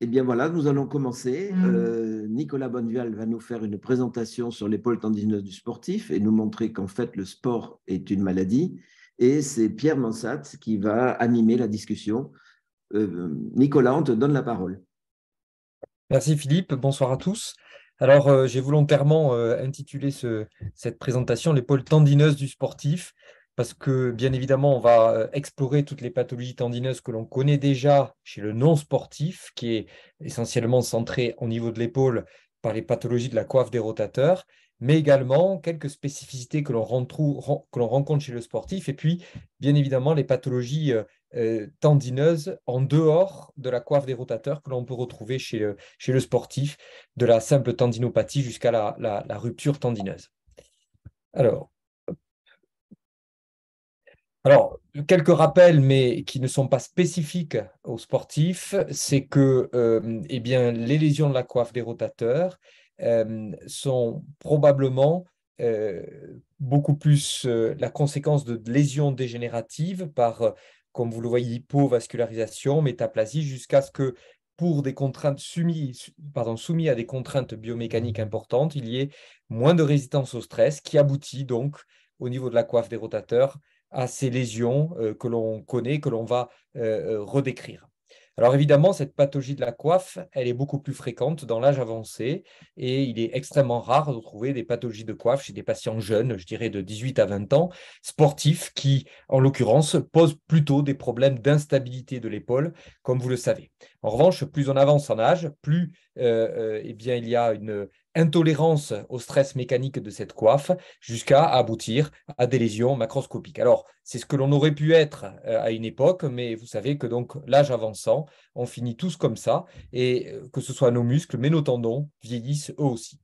Eh bien voilà, nous allons commencer. Nicolas Bonnevial va nous faire une présentation sur l'épaule tendineuse du sportif et nous montrer qu'en fait le sport est une maladie. Et c'est Pierre Mansat qui va animer la discussion. Nicolas, on te donne la parole. Merci Philippe, bonsoir à tous. Alors, j'ai volontairement intitulé cette présentation l'épaule tendineuse du sportif, parce que bien évidemment, on va explorer toutes les pathologies tendineuses que l'on connaît déjà chez le non-sportif, qui est essentiellement centré au niveau de l'épaule par les pathologies de la coiffe des rotateurs, mais également quelques spécificités que l'on rencontre chez le sportif, et puis bien évidemment les pathologies tendineuses en dehors de la coiffe des rotateurs que l'on peut retrouver chez le sportif, de la simple tendinopathie jusqu'à la rupture tendineuse. Alors, quelques rappels, mais qui ne sont pas spécifiques aux sportifs, c'est que eh bien, les lésions de la coiffe des rotateurs sont probablement beaucoup plus la conséquence de lésions dégénératives par, comme vous le voyez, hypovascularisation, métaplasie, jusqu'à ce que pour des contraintes soumis à des contraintes biomécaniques importantes, il y ait moins de résistance au stress qui aboutit donc au niveau de la coiffe des rotateurs à ces lésions que l'on connaît, que l'on va redécrire. Alors évidemment, cette pathologie de la coiffe, elle est beaucoup plus fréquente dans l'âge avancé et il est extrêmement rare de trouver des pathologies de coiffe chez des patients jeunes, je dirais de 18 à 20 ans, sportifs qui, en l'occurrence, posent plutôt des problèmes d'instabilité de l'épaule, comme vous le savez. En revanche, plus on avance en âge, plus eh bien, il y a une intolérance au stress mécanique de cette coiffe jusqu'à aboutir à des lésions macroscopiques. Alors, c'est ce que l'on aurait pu être à une époque, mais vous savez que donc l'âge avançant, on finit tous comme ça, et que ce soit nos muscles, mais nos tendons vieillissent eux aussi.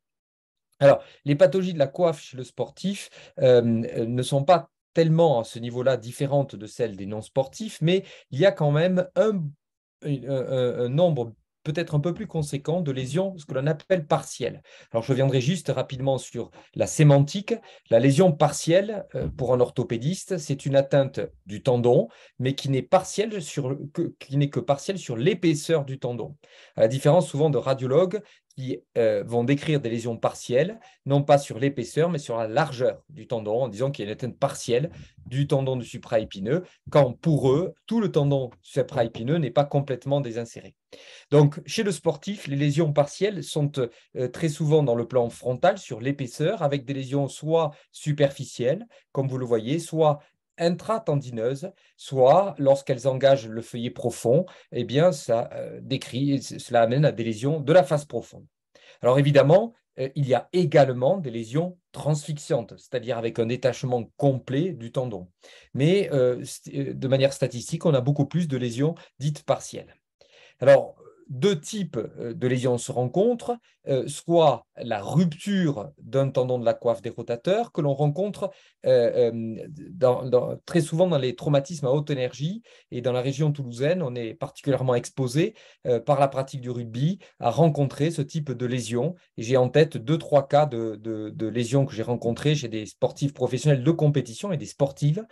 Alors, les pathologies de la coiffe chez le sportif ne sont pas tellement à ce niveau-là différentes de celles des non-sportifs, mais il y a quand même un nombre peut-être un peu plus conséquent de lésions, ce que l'on appelle partielles. Alors, je reviendrai juste rapidement sur la sémantique. La lésion partielle, pour un orthopédiste, c'est une atteinte du tendon, mais qui n'est que partielle sur l'épaisseur du tendon. À la différence souvent de radiologues qui vont décrire des lésions partielles, non pas sur l'épaisseur, mais sur la largeur du tendon, en disant qu'il y a une atteinte partielle du tendon du supraépineux, quand pour eux, tout le tendon supraépineux n'est pas complètement désinséré. Donc, chez le sportif, les lésions partielles sont très souvent dans le plan frontal, sur l'épaisseur, avec des lésions soit superficielles, comme vous le voyez, soit intratendineuses, soit lorsqu'elles engagent le feuillet profond, eh bien, cela amène à des lésions de la face profonde. Alors évidemment, il y a également des lésions transfixiantes, c'est-à-dire avec un détachement complet du tendon. Mais de manière statistique, on a beaucoup plus de lésions dites partielles. Alors, deux types de lésions se rencontrent, soit la rupture d'un tendon de la coiffe des rotateurs que l'on rencontre très souvent dans les traumatismes à haute énergie, et dans la région toulousaine, on est particulièrement exposé par la pratique du rugby à rencontrer ce type de lésions. Et j'ai en tête deux, trois cas de lésions que j'ai rencontrées chez des sportifs professionnels de compétition et des sportives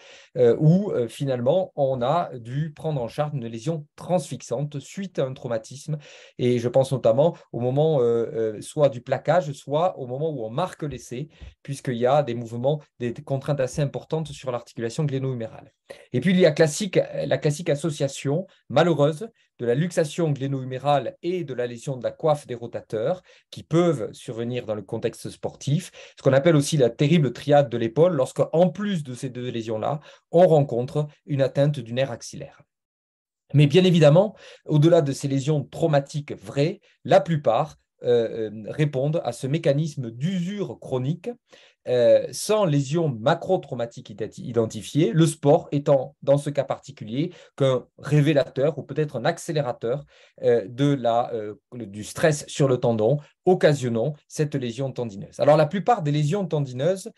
où finalement on a dû prendre en charge une lésion transfixante suite à un traumatisme. Et je pense notamment au moment soit du plaquage, soit au moment où on marque l'essai, puisqu'il y a des mouvements, des contraintes assez importantes sur l'articulation gléno-humérale. Et puis il y a la classique association malheureuse de la luxation gléno-humérale et de la lésion de la coiffe des rotateurs qui peuvent survenir dans le contexte sportif, ce qu'on appelle aussi la terrible triade de l'épaule, lorsque, en plus de ces deux lésions-là, on rencontre une atteinte du nerf axillaire. Mais bien évidemment, au-delà de ces lésions traumatiques vraies, la plupart répondent à ce mécanisme d'usure chronique sans lésion macro-traumatique identifiée, le sport étant dans ce cas particulier qu'un révélateur ou peut-être un accélérateur du stress sur le tendon, occasionnant cette lésion tendineuse. Alors la plupart des lésions tendineuses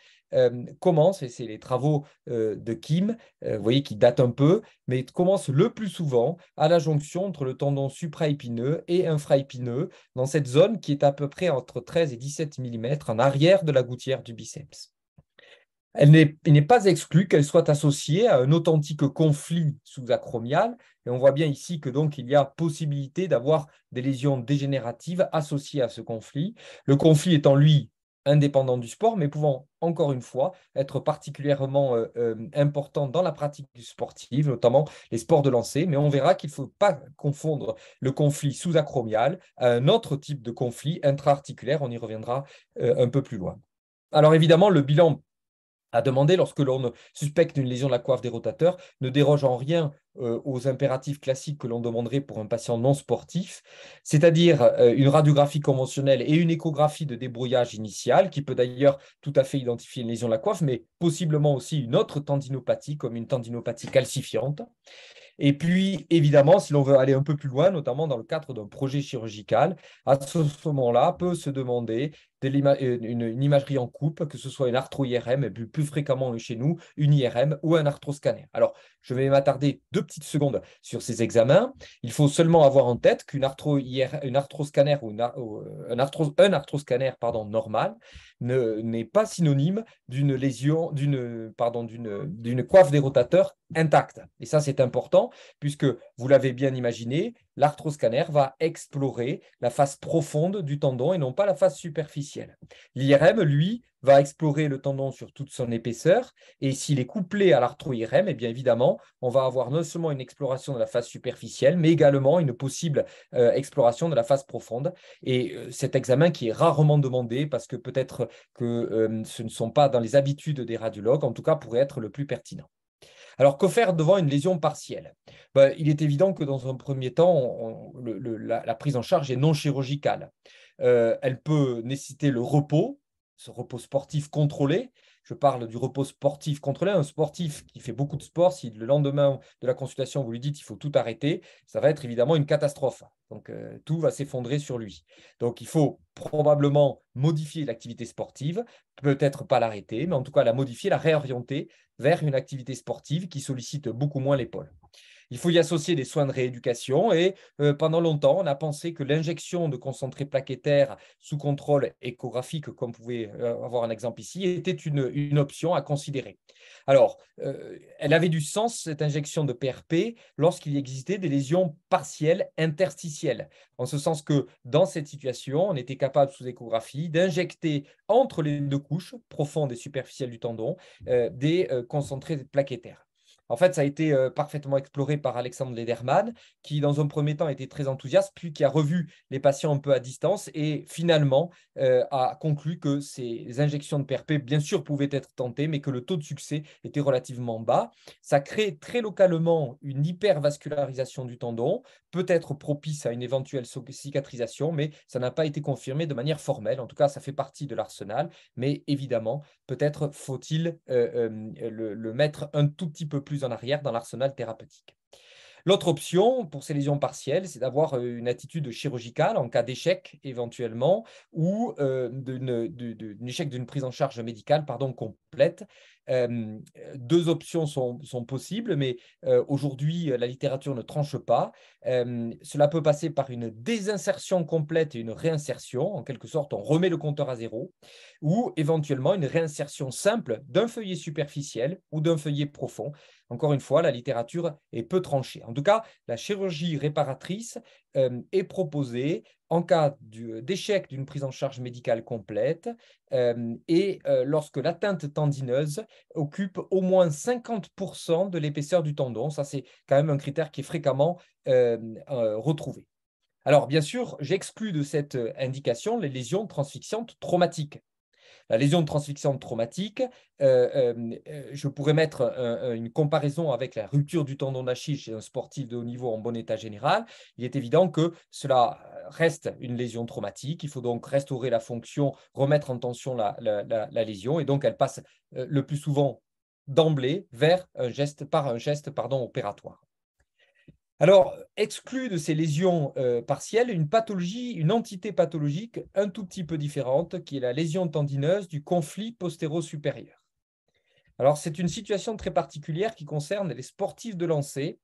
commencent, et c'est les travaux de Kim, vous voyez, qui datent un peu, mais commencent le plus souvent à la jonction entre le tendon supraépineux et infraépineux, dans cette zone qui est à peu près entre 13 et 17 mm en arrière de la gouttière du biceps. Il n'est pas exclu qu'elle soit associée à un authentique conflit sous-acromial. Et on voit bien ici que donc il y a possibilité d'avoir des lésions dégénératives associées à ce conflit. Le conflit étant lui indépendant du sport, mais pouvant encore une fois être particulièrement important dans la pratique du sportive, notamment les sports de lancer. Mais on verra qu'il ne faut pas confondre le conflit sous-acromial à un autre type de conflit intra-articulaire. On y reviendra un peu plus loin. Alors évidemment, le bilan à demander lorsque l'on suspecte une lésion de la coiffe des rotateurs ne déroge en rien aux impératifs classiques que l'on demanderait pour un patient non sportif, c'est-à-dire une radiographie conventionnelle et une échographie de débrouillage initial, qui peut d'ailleurs tout à fait identifier une lésion de la coiffe, mais possiblement aussi une autre tendinopathie, comme une tendinopathie calcifiante. Et puis, évidemment, si l'on veut aller un peu plus loin, notamment dans le cadre d'un projet chirurgical, à ce moment-là, peut se demander une imagerie en coupe, que ce soit une arthro-IRM, et plus fréquemment chez nous, une IRM ou un arthroscanner. Alors, je vais m'attarder 2 petites secondes sur ces examens. Il faut seulement avoir en tête qu'une arthroscanner ou un arthroscanner normal n'est pas synonyme d'une lésion, d'une coiffe des rotateurs intacte. Et ça, c'est important, puisque vous l'avez bien imaginé, l'arthroscanner va explorer la face profonde du tendon et non pas la face superficielle. L'IRM, lui, va explorer le tendon sur toute son épaisseur, et s'il est couplé à l'arthro-IRM, eh bien évidemment, on va avoir non seulement une exploration de la face superficielle, mais également une possible exploration de la face profonde. Et cet examen qui est rarement demandé, parce que peut-être que ce ne sont pas dans les habitudes des radiologues, en tout cas pourrait être le plus pertinent. Alors, que faire devant une lésion partielle? Il est évident que dans un premier temps, la prise en charge est non chirurgicale. Elle peut nécessiter le repos, ce repos sportif contrôlé. Je parle du repos sportif contrôlé. Un sportif qui fait beaucoup de sport, si le lendemain de la consultation, vous lui dites qu'il faut tout arrêter, ça va être évidemment une catastrophe. Donc, tout va s'effondrer sur lui. Donc, il faut probablement modifier l'activité sportive, peut-être pas l'arrêter, mais en tout cas la modifier, la réorienter vers une activité sportive qui sollicite beaucoup moins l'épaule. Il faut y associer des soins de rééducation et pendant longtemps, on a pensé que l'injection de concentré plaquettaire sous contrôle échographique, comme vous pouvez avoir un exemple ici, était une option à considérer. Alors, elle avait du sens, cette injection de PRP, lorsqu'il existait des lésions partielles interstitielles, en ce sens que dans cette situation, on était capable sous échographie d'injecter entre les 2 couches, profondes et superficielles du tendon, des concentrés plaquettaires. En fait, ça a été parfaitement exploré par Alexandre Lederman, qui, dans un premier temps, était très enthousiaste, puis qui a revu les patients un peu à distance et finalement a conclu que ces injections de PRP, bien sûr, pouvaient être tentées, mais que le taux de succès était relativement bas. Ça crée très localement une hypervascularisation du tendon, peut-être propice à une éventuelle cicatrisation, mais ça n'a pas été confirmé de manière formelle. En tout cas, ça fait partie de l'arsenal, mais évidemment, peut-être faut-il le mettre un tout petit peu plus en arrière dans l'arsenal thérapeutique. L'autre option pour ces lésions partielles, c'est d'avoir une attitude chirurgicale en cas d'échec éventuellement ou d'un échec d'une prise en charge médicale complète. 2 options sont possibles, mais aujourd'hui, la littérature ne tranche pas. Cela peut passer par une désinsertion complète et une réinsertion. En quelque sorte, on remet le compteur à zéro, ou éventuellement une réinsertion simple d'un feuillet superficiel ou d'un feuillet profond. Encore une fois, la littérature est peu tranchée. En tout cas, la chirurgie réparatrice est proposée en cas d'échec d'une prise en charge médicale complète et lorsque l'atteinte tendineuse occupe au moins 50% de l'épaisseur du tendon. Ça, c'est quand même un critère qui est fréquemment retrouvé. Alors, bien sûr, j'exclus de cette indication les lésions transfixiantes traumatiques. La lésion de transfixiante traumatique, je pourrais mettre une comparaison avec la rupture du tendon d'Achille chez un sportif de haut niveau en bon état général. Il est évident que cela reste une lésion traumatique. Il faut donc restaurer la fonction, remettre en tension la lésion, et donc elle passe le plus souvent d'emblée vers un geste opératoire. Alors, exclu de ces lésions partielles, une pathologie, une entité pathologique un tout petit peu différente, qui est la lésion tendineuse du conflit postéro-supérieur. Alors, c'est une situation très particulière qui concerne les sportifs de lancer.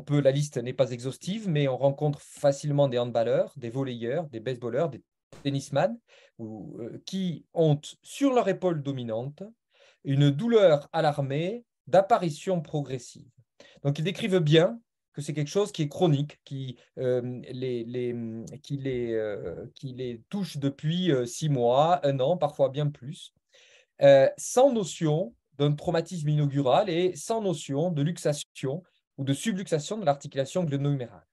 La liste n'est pas exhaustive, mais on rencontre facilement des handballeurs, des volleyeurs, des baseballeurs, des tennisman, qui ont sur leur épaule dominante une douleur à l'armée d'apparition progressive. Donc, ils décrivent bien que c'est quelque chose qui est chronique, qui les touche depuis 6 mois, 1 an, parfois bien plus, sans notion d'un traumatisme inaugural et sans notion de luxation ou de subluxation de l'articulation gléno-humérale.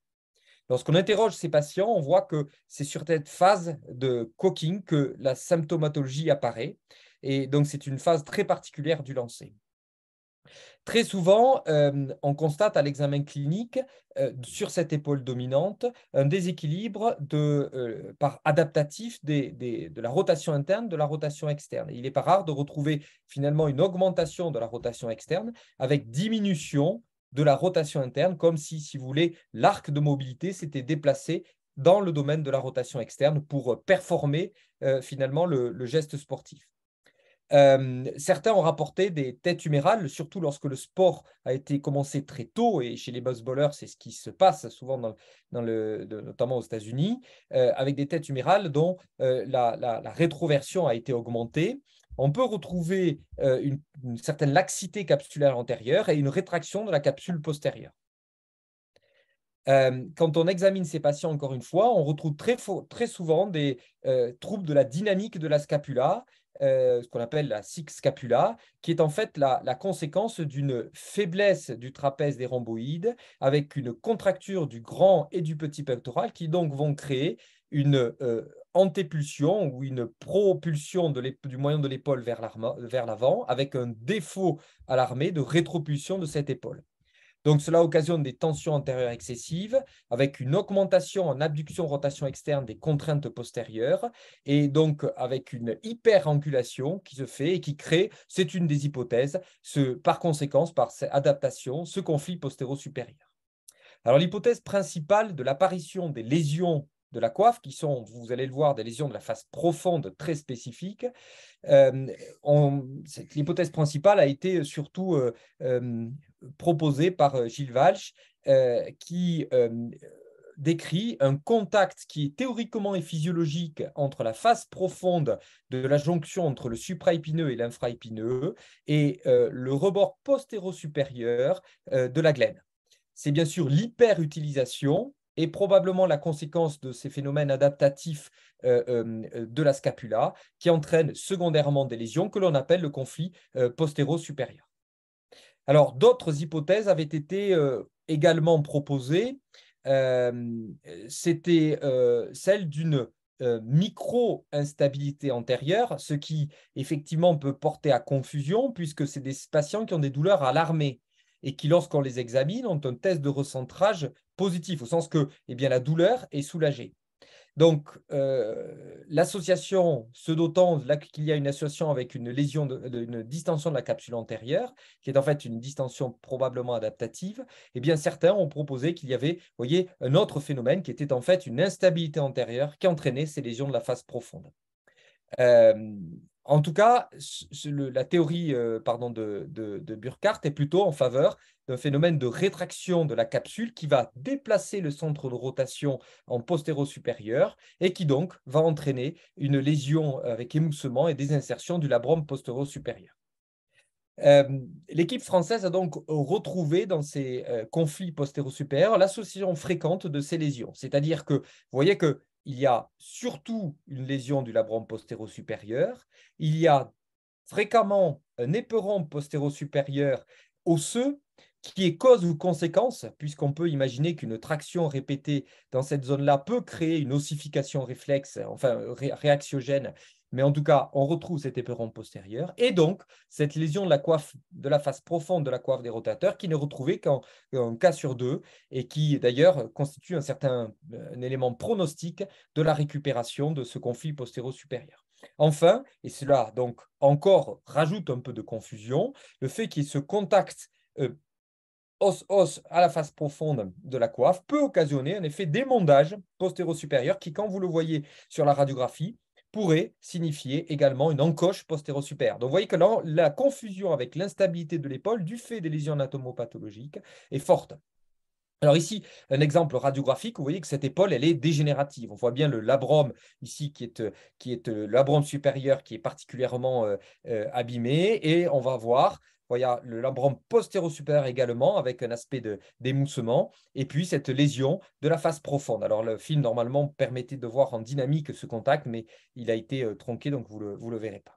Lorsqu'on interroge ces patients, on voit que c'est sur cette phase de cocking que la symptomatologie apparaît. Et donc, c'est une phase très particulière du lancer. Très souvent, on constate à l'examen clinique, sur cette épaule dominante, un déséquilibre par adaptatif de la rotation interne, de la rotation externe. Et il n'est pas rare de retrouver finalement une augmentation de la rotation externe avec diminution de la rotation interne, comme si vous voulez, l'arc de mobilité s'était déplacé dans le domaine de la rotation externe pour performer finalement le geste sportif. Certains ont rapporté des têtes humérales, surtout lorsque le sport a été commencé très tôt, et chez les baseballeurs, c'est ce qui se passe souvent notamment aux États-Unis, avec des têtes humérales dont la rétroversion a été augmentée. On peut retrouver une certaine laxité capsulaire antérieure et une rétraction de la capsule postérieure. Quand on examine ces patients, encore une fois, on retrouve très souvent des troubles de la dynamique de la scapula, ce qu'on appelle la sic scapula, qui est en fait la conséquence d'une faiblesse du trapèze des rhomboïdes avec une contracture du grand et du petit pectoral qui donc vont créer une antépulsion ou une propulsion du moyen de l'épaule vers l'avant avec un défaut à l'armée de rétropulsion de cette épaule. Donc, cela occasionne des tensions antérieures excessives avec une augmentation en abduction-rotation externe des contraintes postérieures et donc avec une hyperangulation qui se fait et qui crée, c'est une des hypothèses, par conséquence, par cette adaptation, ce conflit postéro-supérieur. Alors, l'hypothèse principale de l'apparition des lésions de la coiffe, qui sont, vous allez le voir, des lésions de la face profonde très spécifiques, l'hypothèse principale a été surtout proposée par Gilles Walch, qui décrit un contact qui est théoriquement et physiologique entre la face profonde de la jonction entre le supraépineux et l'infraépineux et le rebord postéro-supérieur de la glène. C'est bien sûr l'hyperutilisation et probablement la conséquence de ces phénomènes adaptatifs de la scapula qui entraînent secondairement des lésions que l'on appelle le conflit postéro-supérieur. Alors, d'autres hypothèses avaient été également proposées. C'était celle d'une micro-instabilité antérieure, ce qui effectivement peut porter à confusion puisque c'est des patients qui ont des douleurs à l'armée et qui, lorsqu'on les examine, ont un test de recentrage positif, au sens que la douleur est soulagée. Donc, l'association, ce d'autant qu'il y a une association avec une lésion, une distension de la capsule antérieure, qui est en fait une distension probablement adaptative, certains ont proposé qu'il y avait, vous voyez, un autre phénomène qui était en fait une instabilité antérieure qui entraînait ces lésions de la face profonde. En tout cas, la théorie de Burkhardt est plutôt en faveur d'un phénomène de rétraction de la capsule qui va déplacer le centre de rotation en postéro-supérieur et qui donc va entraîner une lésion avec émoussement et désinsertion du labrum postéro-supérieur. L'équipe française a donc retrouvé dans ces conflits postéro-supérieurs l'association fréquente de ces lésions. C'est-à-dire que vous voyez qu'il y a surtout une lésion du labrum postéro-supérieur, il y a fréquemment un éperon postéro-supérieur osseux qui est cause ou conséquence, puisqu'on peut imaginer qu'une traction répétée dans cette zone-là peut créer une ossification réflexe, enfin réaxiogène, mais en tout cas, on retrouve cet éperon postérieur. Et donc, cette lésion de la coiffe, de la face profonde de la coiffe des rotateurs, qui n'est retrouvée qu'en cas sur 2, et qui d'ailleurs constitue un élément pronostique de la récupération de ce conflit postéro-supérieur. Enfin, et cela donc encore rajoute un peu de confusion, le fait qu'il y ait ce contact os-os à la face profonde de la coiffe peut occasionner un effet d'émondage postéro-supérieur qui, quand vous le voyez sur la radiographie, pourrait signifier également une encoche postéro-supérieure. Donc, vous voyez que là, la confusion avec l'instabilité de l'épaule du fait des lésions anatomopathologiques est forte. Alors ici, un exemple radiographique, vous voyez que cette épaule, elle est dégénérative. On voit bien le labrum ici le labrum supérieur qui est particulièrement abîmé. Et on va voir, voilà, le labrum postéro-supérieur également avec un aspect d'émoussement. Et puis cette lésion de la face profonde. Alors le film, normalement, permettait de voir en dynamique ce contact, mais il a été tronqué, donc vous le verrez pas.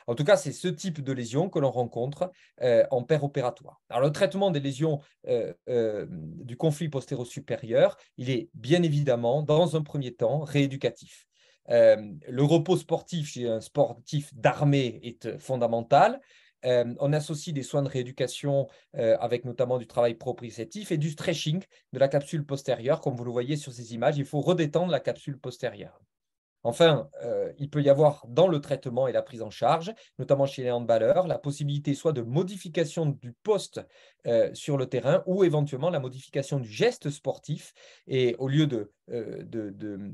En tout cas, c'est ce type de lésion que l'on rencontre en opératoire. Alors, le traitement des lésions du conflit postéro-supérieur, il est bien évidemment, dans un premier temps, rééducatif. Le repos sportif chez un sportif d'armée est fondamental. On associe des soins de rééducation avec notamment du travail proprioceptif et du stretching de la capsule postérieure. Comme vous le voyez sur ces images, il faut redétendre la capsule postérieure. Enfin, il peut y avoir dans le traitement et la prise en charge, notamment chez les handballeurs, la possibilité soit de modification du poste sur le terrain ou éventuellement la modification du geste sportif. Et au lieu de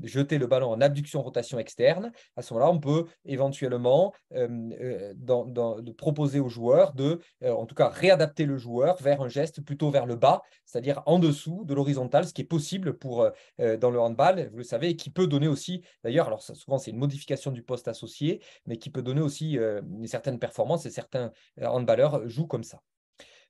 jeter le ballon en abduction-rotation externe, à ce moment-là, on peut éventuellement de proposer au joueur en tout cas, réadapter le joueur vers un geste plutôt vers le bas, c'est-à-dire en dessous de l'horizontale, ce qui est possible dans le handball, vous le savez, et qui peut donner aussi, d'ailleurs, alors souvent c'est une modification du poste associé, mais qui peut donner aussi une certaine performance et certains handballeurs jouent comme ça.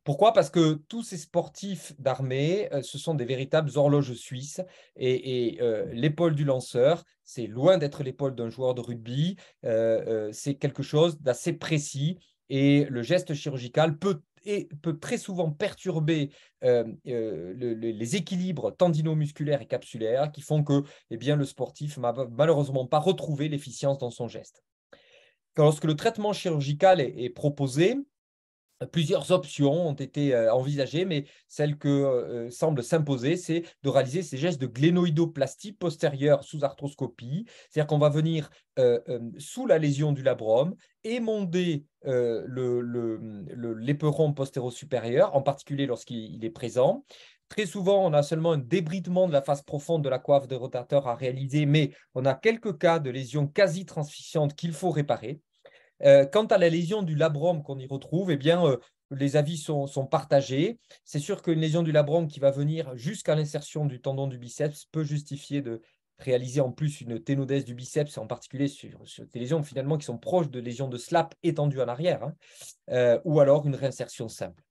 Pourquoi? Parce que tous ces sportifs d'armée, ce sont des véritables horloges suisses et l'épaule du lanceur, c'est loin d'être l'épaule d'un joueur de rugby, c'est quelque chose d'assez précis et le geste chirurgical peut très souvent perturber les équilibres tendinomusculaires et capsulaires qui font que eh bien, le sportif n'a malheureusement pas retrouvé l'efficience dans son geste. Lorsque le traitement chirurgical est proposé, plusieurs options ont été envisagées, mais celle que semble s'imposer, c'est de réaliser ces gestes de glénoïdoplastie postérieure sous arthroscopie. C'est-à-dire qu'on va venir sous la lésion du labrum émonder l'éperon postéro-supérieur, en particulier lorsqu'il est présent. Très souvent, on a seulement un débridement de la face profonde de la coiffe de rotateur à réaliser, mais on a quelques cas de lésions quasi transficientes qu'il faut réparer. Quant à la lésion du labrum qu'on y retrouve, eh bien, les avis sont partagés. C'est sûr qu'une lésion du labrum qui va venir jusqu'à l'insertion du tendon du biceps peut justifier de réaliser en plus une ténodèse du biceps, en particulier sur des lésions finalement qui sont proches de lésions de slap étendues en arrière, ou alors une réinsertion simple.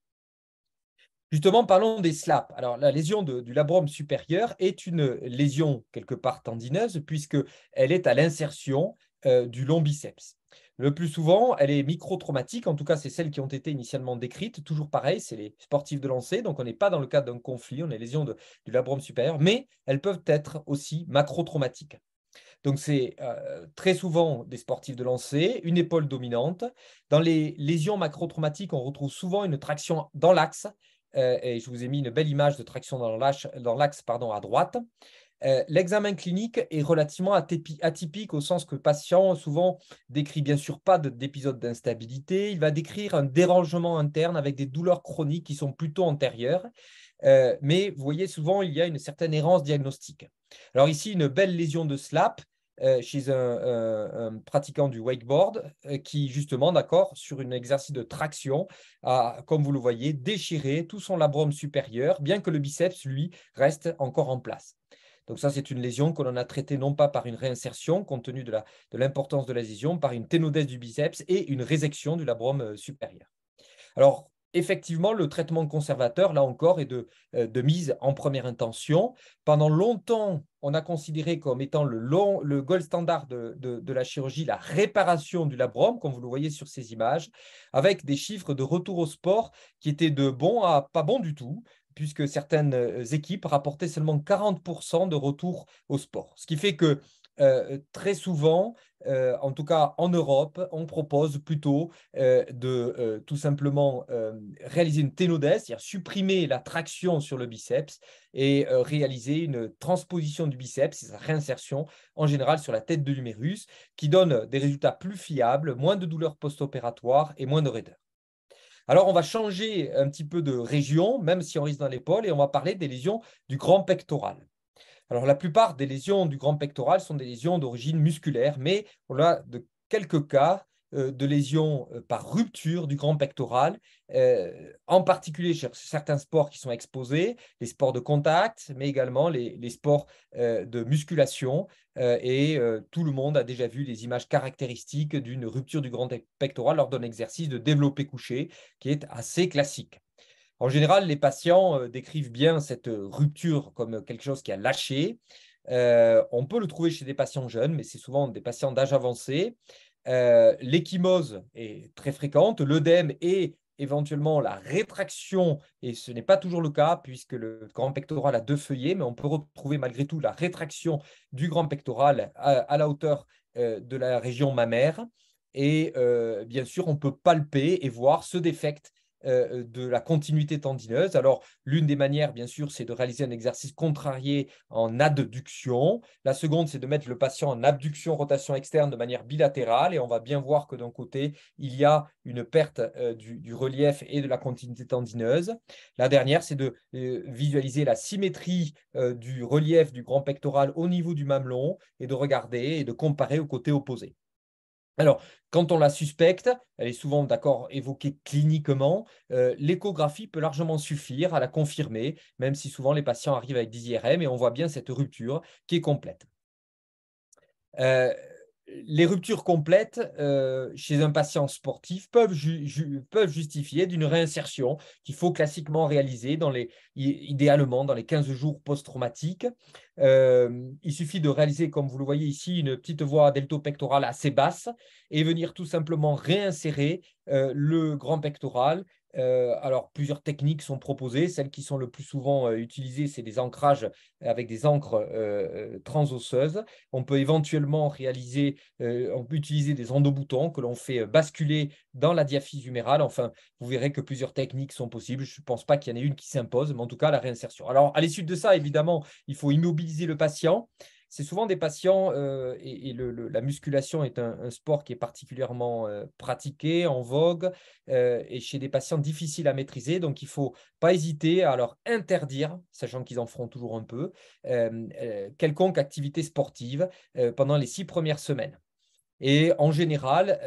Justement, parlons des slaps. Alors, la lésion du labrum supérieur est une lésion quelque part tendineuse puisqu'elle est à l'insertion du long biceps. Le plus souvent, elle est micro-traumatique. En tout cas, c'est celles qui ont été initialement décrites. Toujours pareil, c'est les sportifs de lancer. Donc, on n'est pas dans le cadre d'un conflit, on est lésion du labrum supérieur, mais elles peuvent être aussi macro-traumatiques. Donc, c'est très souvent des sportifs de lancer, une épaule dominante. Dans les lésions macro-traumatiques, on retrouve souvent une traction dans l'axe. Et je vous ai mis une belle image de traction dans l'axe à droite. L'examen clinique est relativement atypique au sens que le patient souvent décrit bien sûr pas d'épisode d'instabilité. Il va décrire un dérangement interne avec des douleurs chroniques qui sont plutôt antérieures. Mais vous voyez, souvent, il y a une certaine errance diagnostique. Alors ici, une belle lésion de slap chez un pratiquant du wakeboard qui, justement, d'accord, sur un exercice de traction, a, comme vous le voyez, déchiré tout son labrum supérieur, bien que le biceps, lui, reste encore en place. Donc ça, c'est une lésion que l'on a traitée non pas par une réinsertion, compte tenu de l'importance de la lésion, par une ténodèse du biceps et une résection du labrum supérieur. Alors, effectivement, le traitement conservateur, là encore, est de mise en première intention. Pendant longtemps, on a considéré comme étant le gold standard de la chirurgie la réparation du labrum, comme vous le voyez sur ces images, avec des chiffres de retour au sport qui étaient de bon à pas bon du tout, puisque certaines équipes rapportaient seulement 40% de retour au sport. Ce qui fait que très souvent, en tout cas en Europe, on propose plutôt de tout simplement réaliser une ténodèse, c'est-à-dire supprimer la traction sur le biceps et réaliser une transposition du biceps, c'est sa réinsertion en général sur la tête de l'humérus, qui donne des résultats plus fiables, moins de douleurs post-opératoires et moins de raideur. Alors, on va changer un petit peu de région, même si on risque dans l'épaule, et on va parler des lésions du grand pectoral. Alors, la plupart des lésions du grand pectoral sont des lésions d'origine musculaire, mais on a de quelques cas de lésions par rupture du grand pectoral, en particulier chez certains sports qui sont exposés, les sports de contact, mais également les sports de musculation. Tout le monde a déjà vu les images caractéristiques d'une rupture du grand pectoral lors d'un exercice de développé couché qui est assez classique. En général, les patients décrivent bien cette rupture comme quelque chose qui a lâché. On peut le trouver chez des patients jeunes, mais c'est souvent des patients d'âge avancé. L'ecchymose est très fréquente, l'œdème et éventuellement la rétraction, et ce n'est pas toujours le cas puisque le grand pectoral a 2 feuillets, mais on peut retrouver malgré tout la rétraction du grand pectoral à la hauteur de la région mammaire. Et bien sûr, on peut palper et voir ce défect de la continuité tendineuse. Alors, l'une des manières, bien sûr, c'est de réaliser un exercice contrarié en adduction. La seconde, c'est de mettre le patient en abduction, rotation externe de manière bilatérale. Et on va bien voir que d'un côté, il y a une perte du relief et de la continuité tendineuse. La dernière, c'est de visualiser la symétrie du relief du grand pectoral au niveau du mamelon et de regarder et de comparer au côté opposé. Alors, quand on la suspecte, elle est souvent d'accord évoquée cliniquement, l'échographie peut largement suffire à la confirmer, même si souvent les patients arrivent avec des IRM et on voit bien cette rupture qui est complète. Les ruptures complètes chez un patient sportif peuvent justifier d'une réinsertion qu'il faut classiquement réaliser idéalement dans les 15 jours post-traumatiques. Il suffit de réaliser, comme vous le voyez ici, une petite voie deltopectorale assez basse et venir tout simplement réinsérer le grand pectoral. Alors, plusieurs techniques sont proposées. Celles qui sont le plus souvent utilisées, c'est des ancrages avec des encres transosseuses. On peut éventuellement on peut utiliser des endoboutons que l'on fait basculer dans la diaphyse humérale. Enfin, vous verrez que plusieurs techniques sont possibles. Je ne pense pas qu'il y en ait une qui s'impose, mais en tout cas, la réinsertion. Alors, à l'issue de ça, évidemment, il faut immobiliser le patient. C'est souvent des patients, la musculation est un sport qui est particulièrement pratiqué, en vogue, et chez des patients difficiles à maîtriser. Donc, il ne faut pas hésiter à leur interdire, sachant qu'ils en feront toujours un peu, quelconque activité sportive pendant les 6 premières semaines. Et en général,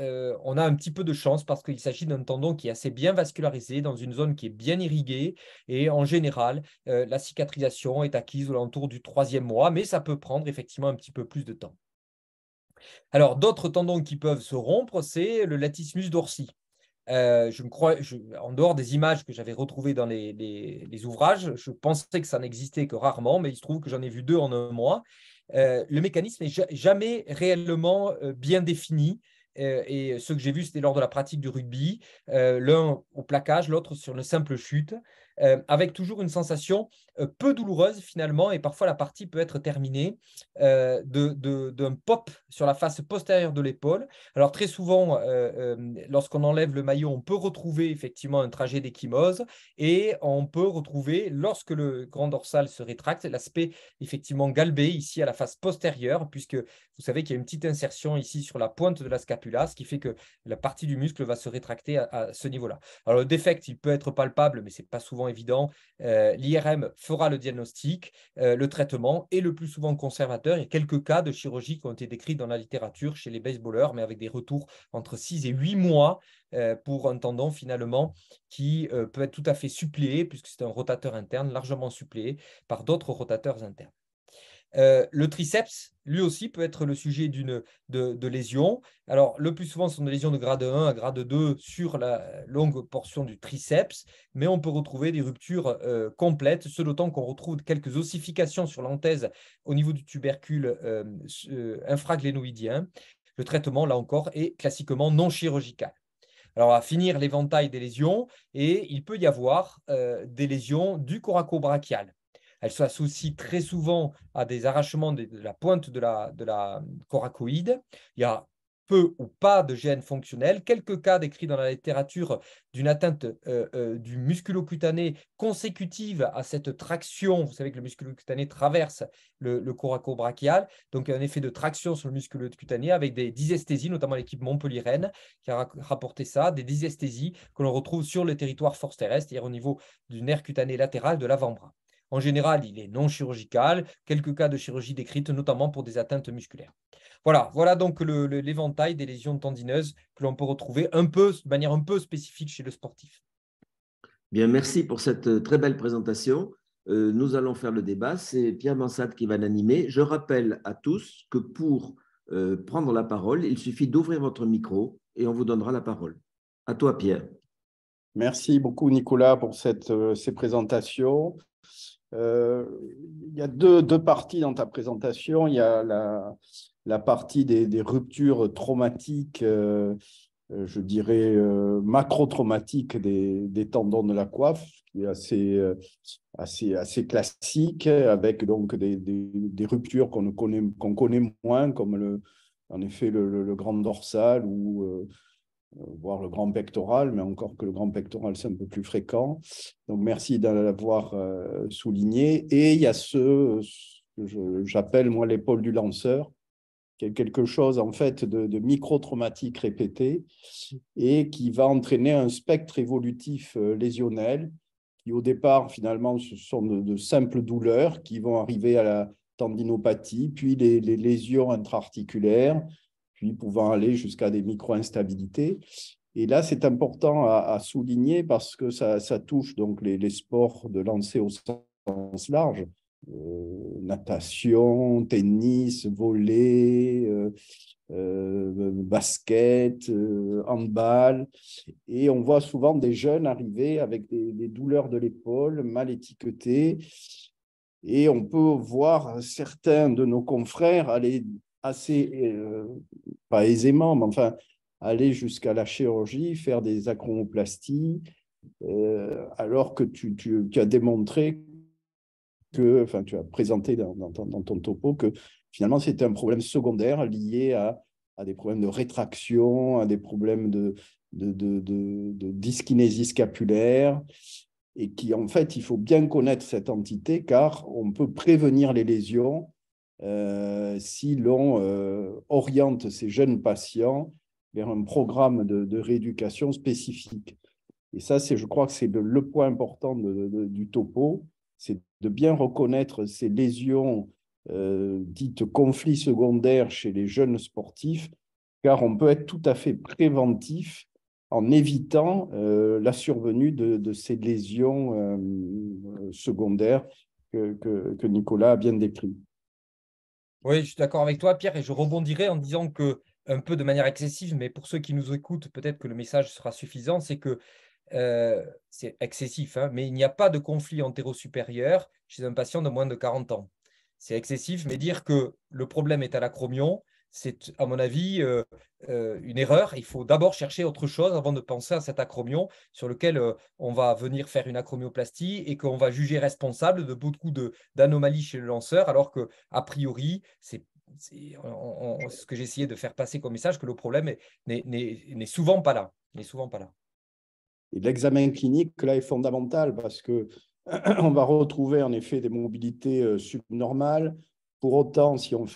on a un petit peu de chance parce qu'il s'agit d'un tendon qui est assez bien vascularisé dans une zone qui est bien irriguée. Et en général, la cicatrisation est acquise autour du 3e mois, mais ça peut prendre effectivement un petit peu plus de temps. Alors, d'autres tendons qui peuvent se rompre, c'est le latissimus dorsi. En dehors des images que j'avais retrouvées dans les ouvrages, je pensais que ça n'existait que rarement, mais il se trouve que j'en ai vu 2 en un mois. Le mécanisme n'est jamais réellement bien défini. Et ce que j'ai vu, c'était lors de la pratique du rugby, l'un au plaquage, l'autre sur une simple chute, avec toujours une sensation peu douloureuse finalement, et parfois la partie peut être terminée d'un pop sur la face postérieure de l'épaule. Alors très souvent, lorsqu'on enlève le maillot, on peut retrouver effectivement un trajet d'échymose, et on peut retrouver, lorsque le grand dorsal se rétracte, l'aspect effectivement galbé ici à la face postérieure, puisque vous savez qu'il y a une petite insertion ici sur la pointe de la scapula, ce qui fait que la partie du muscle va se rétracter à ce niveau-là. Alors le défect, il peut être palpable, mais ce n'est pas souvent évident. L'IRM fera le diagnostic, le traitement, et le plus souvent conservateur. Il y a quelques cas de chirurgie qui ont été décrits dans la littérature chez les baseballeurs, mais avec des retours entre 6 et 8 mois pour un tendon finalement qui peut être tout à fait suppléé, puisque c'est un rotateur interne largement suppléé par d'autres rotateurs internes. Le triceps, lui aussi, peut être le sujet de lésions. Alors, le plus souvent, ce sont des lésions de grade 1 à grade 2 sur la longue portion du triceps, mais on peut retrouver des ruptures complètes, ce d'autant qu'on retrouve quelques ossifications sur l'anthèse au niveau du tubercule infraglénoïdien. Le traitement, là encore, est classiquement non chirurgical. Alors, on va finir l'éventail des lésions, et il peut y avoir des lésions du coracobrachial. Elle s'associe très souvent à des arrachements de la pointe de la coracoïde. Il y a peu ou pas de gènes fonctionnels. Quelques cas décrits dans la littérature d'une atteinte du musculocutané consécutive à cette traction. Vous savez que le musculocutané traverse le coracobrachial. Donc, il y a un effet de traction sur le musculocutané avec des dysesthésies, notamment l'équipe montpelliéraine qui a rapporté ça, des dysesthésies que l'on retrouve sur le territoire force terrestre, c'est-à-dire au niveau du nerf cutané latéral de l'avant-bras. En général, il est non chirurgical, quelques cas de chirurgie décrite, notamment pour des atteintes musculaires. Voilà donc l'éventail des lésions tendineuses que l'on peut retrouver de manière un peu spécifique chez le sportif. Bien, merci pour cette très belle présentation. Nous allons faire le débat. C'est Pierre Mansat qui va l'animer. Je rappelle à tous que pour prendre la parole, il suffit d'ouvrir votre micro et on vous donnera la parole. À toi, Pierre. Merci beaucoup, Nicolas, pour ces présentations. Il y a deux parties dans ta présentation. Il y a la partie des ruptures traumatiques, je dirais macro-traumatiques des tendons de la coiffe, qui est assez classique, avec donc des ruptures qu'on connaît moins, comme en effet le grand dorsal ou voire le grand pectoral, mais encore que le grand pectoral, c'est un peu plus fréquent. Donc, merci de l'avoir souligné. Et il y a ce que j'appelle, moi, l'épaule du lanceur, qui est quelque chose, en fait, de micro-traumatique répété et qui va entraîner un spectre évolutif lésionnel qui, au départ, finalement, ce sont de simples douleurs qui vont arriver à la tendinopathie, puis les lésions intra-articulaires, puis pouvant aller jusqu'à des micro-instabilités. Et là, c'est important à souligner parce que ça touche donc les sports de lancer au sens large, natation, tennis, volley, basket, handball. Et on voit souvent des jeunes arriver avec des douleurs de l'épaule mal étiquetées. Et on peut voir certains de nos confrères aller assez, pas aisément, mais enfin, aller jusqu'à la chirurgie, faire des acromoplasties, alors que tu as démontré que, enfin, tu as présenté dans ton topo que finalement, c'était un problème secondaire lié à des problèmes de rétraction, à des problèmes de dyskinésie scapulaire, et qui, en fait, il faut bien connaître cette entité, car on peut prévenir les lésions si l'on oriente ces jeunes patients vers un programme de rééducation spécifique. Et ça, je crois que c'est le point important du topo, c'est de bien reconnaître ces lésions dites conflits secondaires chez les jeunes sportifs, car on peut être tout à fait préventif en évitant la survenue de ces lésions secondaires que Nicolas a bien décrit. Oui, je suis d'accord avec toi, Pierre, et je rebondirai en disant que, un peu de manière excessive, mais pour ceux qui nous écoutent, peut-être que le message sera suffisant, c'est que c'est excessif, hein, mais il n'y a pas de conflit antéro-supérieur chez un patient de moins de 40 ans. C'est excessif, mais dire que le problème est à l'acromion, c'est, à mon avis, une erreur. Il faut d'abord chercher autre chose avant de penser à cet acromion sur lequel on va venir faire une acromioplastie et qu'on va juger responsable de beaucoup d'anomalies chez le lanceur, alors qu'a priori, c'est ce que j'ai essayé de faire passer comme message, que le problème n'est souvent pas là. N'est souvent pas là. Et l'examen clinique, là, est fondamental parce qu'on va retrouver en effet des mobilités subnormales. Pour autant, si on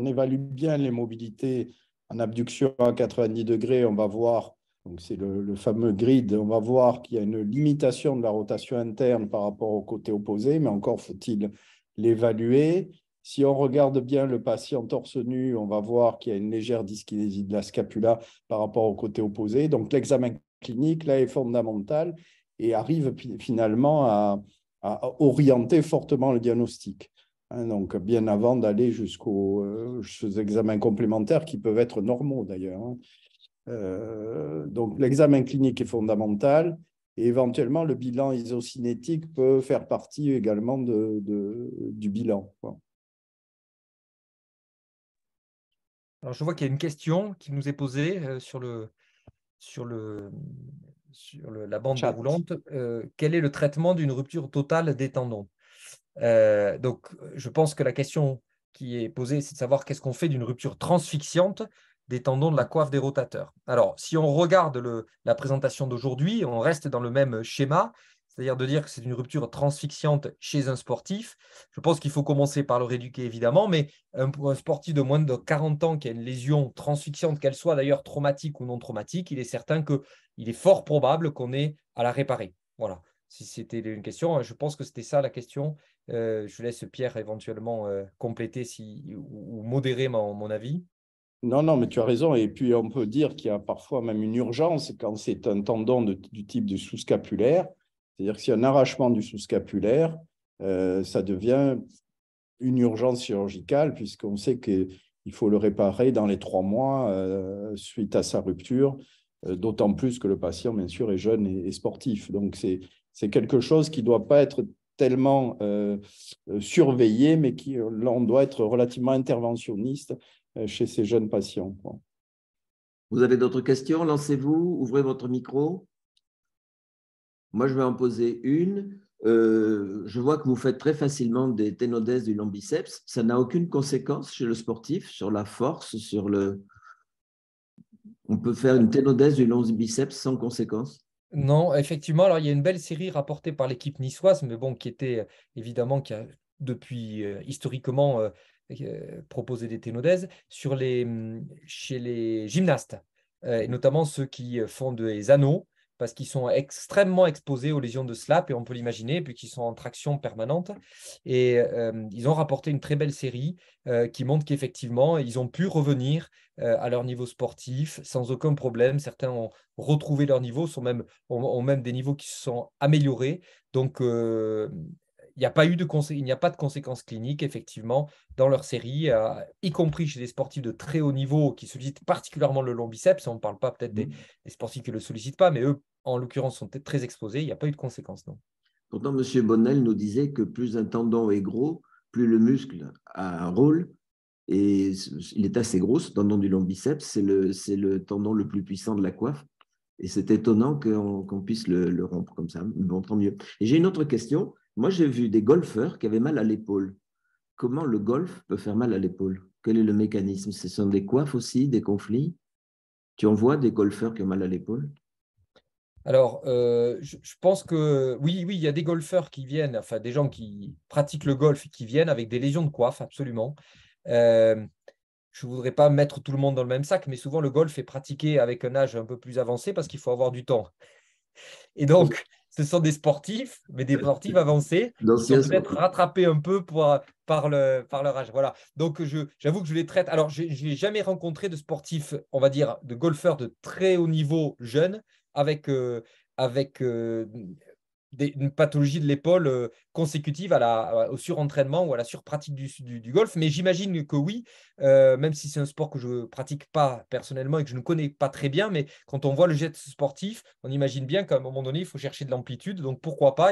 évalue bien les mobilités en abduction à 90 degrés, on va voir, donc c'est le fameux grid, on va voir qu'il y a une limitation de la rotation interne par rapport au côté opposé, mais encore faut-il l'évaluer. Si on regarde bien le patient torse nu, on va voir qu'il y a une légère dyskinésie de la scapula par rapport au côté opposé. Donc l'examen clinique là est fondamental et arrive finalement à orienter fortement le diagnostic. Donc, bien avant d'aller jusqu'aux examens complémentaires qui peuvent être normaux d'ailleurs. Donc, l'examen clinique est fondamental et éventuellement, le bilan isocinétique peut faire partie également du bilan. Alors, je vois qu'il y a une question qui nous est posée sur la bande Chat. déroulante. Quel est le traitement d'une rupture totale des tendons? Donc, je pense que la question qui est posée, c'est de savoir qu'est-ce qu'on fait d'une rupture transfixiante des tendons de la coiffe des rotateurs. Alors, si on regarde la présentation d'aujourd'hui, on reste dans le même schéma, c'est-à-dire de dire que c'est une rupture transfixiante chez un sportif. Je pense qu'il faut commencer par le rééduquer, évidemment, mais un sportif de moins de 40 ans qui a une lésion transfixiante, qu'elle soit d'ailleurs traumatique ou non traumatique, il est certain qu'il est fort probable qu'on ait à la réparer. Voilà. si c'était une question. Je pense que c'était ça la question. Je laisse Pierre éventuellement compléter ou modérer mon avis. Non, non, mais tu as raison. Et puis, on peut dire qu'il y a parfois même une urgence quand c'est un tendon du type du sous-scapulaire. C'est-à-dire que s'il y a un arrachement du sous-scapulaire, ça devient une urgence chirurgicale, puisqu'on sait qu'il faut le réparer dans les 3 mois suite à sa rupture, d'autant plus que le patient, bien sûr, est jeune et sportif. Donc, c'est quelque chose qui ne doit pas être tellement surveillé, mais là, on doit être relativement interventionniste chez ces jeunes patients. Vous avez d'autres questions? Lancez-vous, ouvrez votre micro. Moi, je vais en poser une. Je vois que vous faites très facilement des ténodèses du long biceps. Ça n'a aucune conséquence chez le sportif sur la force, sur le… On peut faire une ténodèse du long biceps sans conséquence? Non, effectivement. Alors, il y a une belle série rapportée par l'équipe niçoise, mais bon, qui était évidemment, qui a depuis historiquement proposé des ténodèses chez les gymnastes, et notamment ceux qui font des anneaux, parce qu'ils sont extrêmement exposés aux lésions de SLAP, et on peut l'imaginer, puis qu'ils sont en traction permanente. Et ils ont rapporté une très belle série qui montre qu'effectivement, ils ont pu revenir à leur niveau sportif sans aucun problème. Certains ont retrouvé leur niveau, ont même des niveaux qui se sont améliorés. Donc, il n'y a pas de conséquences cliniques, effectivement, dans leur série, y compris chez des sportifs de très haut niveau qui sollicitent particulièrement le long biceps. On ne parle pas peut-être des sportifs qui ne le sollicitent pas, mais eux, en l'occurrence, sont très exposés. Il n'y a pas eu de conséquences, non. Pourtant, M. Bonnel nous disait que plus un tendon est gros, plus le muscle a un rôle. Et il est assez gros, ce tendon du long biceps. C'est le tendon le plus puissant de la coiffe. Et c'est étonnant qu'on puisse le rompre comme ça. Bon, tant mieux. Et j'ai une autre question. Moi, j'ai vu des golfeurs qui avaient mal à l'épaule. Comment le golf peut faire mal à l'épaule? Quel est le mécanisme? Ce sont des coiffes aussi, des conflits? Tu en vois des golfeurs qui ont mal à l'épaule? Alors, je pense que oui, il y a des golfeurs qui viennent, enfin des gens qui pratiquent le golf et qui viennent avec des lésions de coiffe, absolument. Je ne voudrais pas mettre tout le monde dans le même sac, mais souvent le golf est pratiqué avec un âge un peu plus avancé parce qu'il faut avoir du temps. Et donc, ce sont des sportifs, mais des sportifs avancés qui sont peut-être rattrapés un peu par leur âge. Voilà. Donc, j'avoue que je les traite. Alors, je n'ai jamais rencontré de sportifs, on va dire, de golfeurs de très haut niveau jeunes avec une pathologie de l'épaule consécutive au surentraînement ou à la surpratique du golf. Mais j'imagine que oui, même si c'est un sport que je ne pratique pas personnellement et que je ne connais pas très bien, mais quand on voit le geste sportif, on imagine bien qu'à un moment donné, il faut chercher de l'amplitude. Donc pourquoi pas,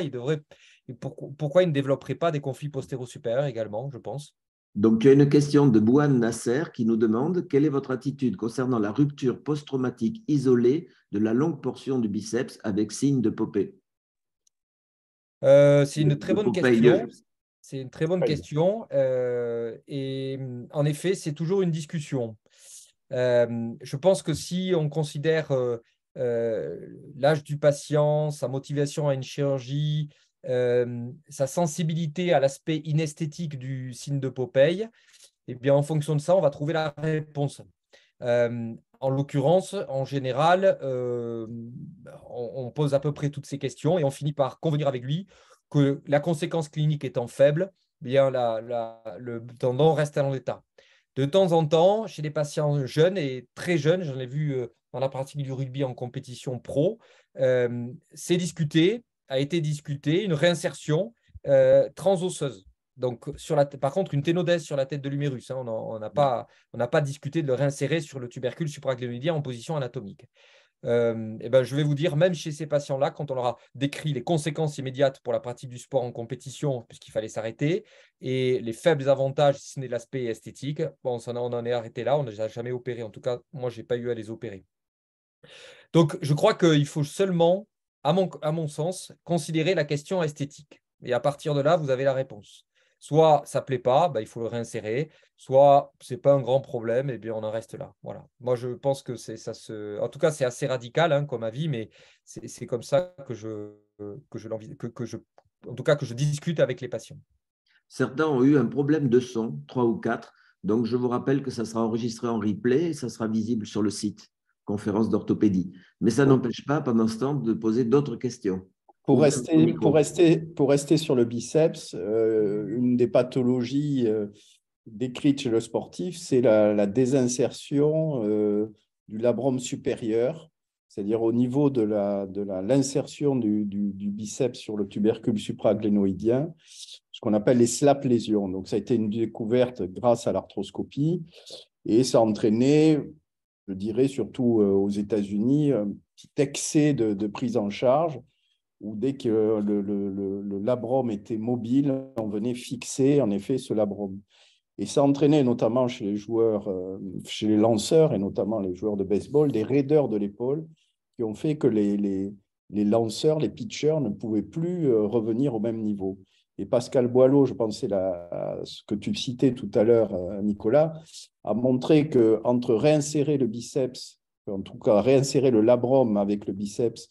pourquoi il ne développerait pas des conflits postéro-supérieurs également, je pense. Donc, il y a une question de Bouane Nasser qui nous demande quelle est votre attitude concernant la rupture post-traumatique isolée de la longue portion du biceps avec signe de Popé? C'est une très bonne question. C'est une très bonne question. Et en effet, c'est toujours une discussion. Je pense que si on considère l'âge du patient, sa motivation à une chirurgie, sa sensibilité à l'aspect inesthétique du signe de Popeye, et bien en fonction de ça, on va trouver la réponse. En l'occurrence, en général, on pose à peu près toutes ces questions et on finit par convenir avec lui que la conséquence clinique étant faible, bien le tendon reste en l'état. De temps en temps, chez les patients jeunes et très jeunes, j'en ai vu dans la pratique du rugby en compétition pro, a été discuté une réinsertion transosseuse. Donc, par contre, une ténodèse sur la tête de l'humérus, hein, on n'a pas discuté de le réinsérer sur le tubercule supraclénoïdien en position anatomique. Et ben, je vais vous dire, même chez ces patients-là, quand on leur a décrit les conséquences immédiates pour la pratique du sport en compétition, puisqu'il fallait s'arrêter, et les faibles avantages, si ce n'est l'aspect esthétique, bon, on en est arrêté là, on n'a jamais opéré. En tout cas, moi, je n'ai pas eu à les opérer. Donc, je crois qu'il faut seulement, à mon sens, considérer la question esthétique. Et à partir de là, vous avez la réponse. Soit ça ne plaît pas, bah, il faut le réinsérer, soit ce n'est pas un grand problème, et bien on en reste là. Voilà. Moi, je pense que en tout cas, c'est assez radical hein, comme avis, mais c'est comme ça en tout cas, que je discute avec les patients. Certains ont eu un problème de son, 3 ou 4. Donc, je vous rappelle que ça sera enregistré en replay et ça sera visible sur le site conférence d'orthopédie. Mais ça n'empêche pas, pendant ce temps, de poser d'autres questions. Pour rester sur le biceps, une des pathologies décrites chez le sportif, c'est la désinsertion du labrum supérieur, c'est-à-dire au niveau de l'insertion du biceps sur le tubercule supraglénoïdien, ce qu'on appelle les SLAP lésions. Donc, ça a été une découverte grâce à l'arthroscopie et ça a entraîné, je dirais, surtout aux États-Unis, un petit excès de prise en charge où dès que le labrum était mobile, on venait fixer en effet ce labrum. Et ça entraînait notamment chez les joueurs, chez les lanceurs et notamment les joueurs de baseball, des raideurs de l'épaule qui ont fait que les lanceurs, les pitchers ne pouvaient plus revenir au même niveau. Et Pascal Boileau, je pensais à ce que tu citais tout à l'heure, Nicolas, a montré qu'entre réinsérer le biceps, en tout cas réinsérer le labrum avec le biceps,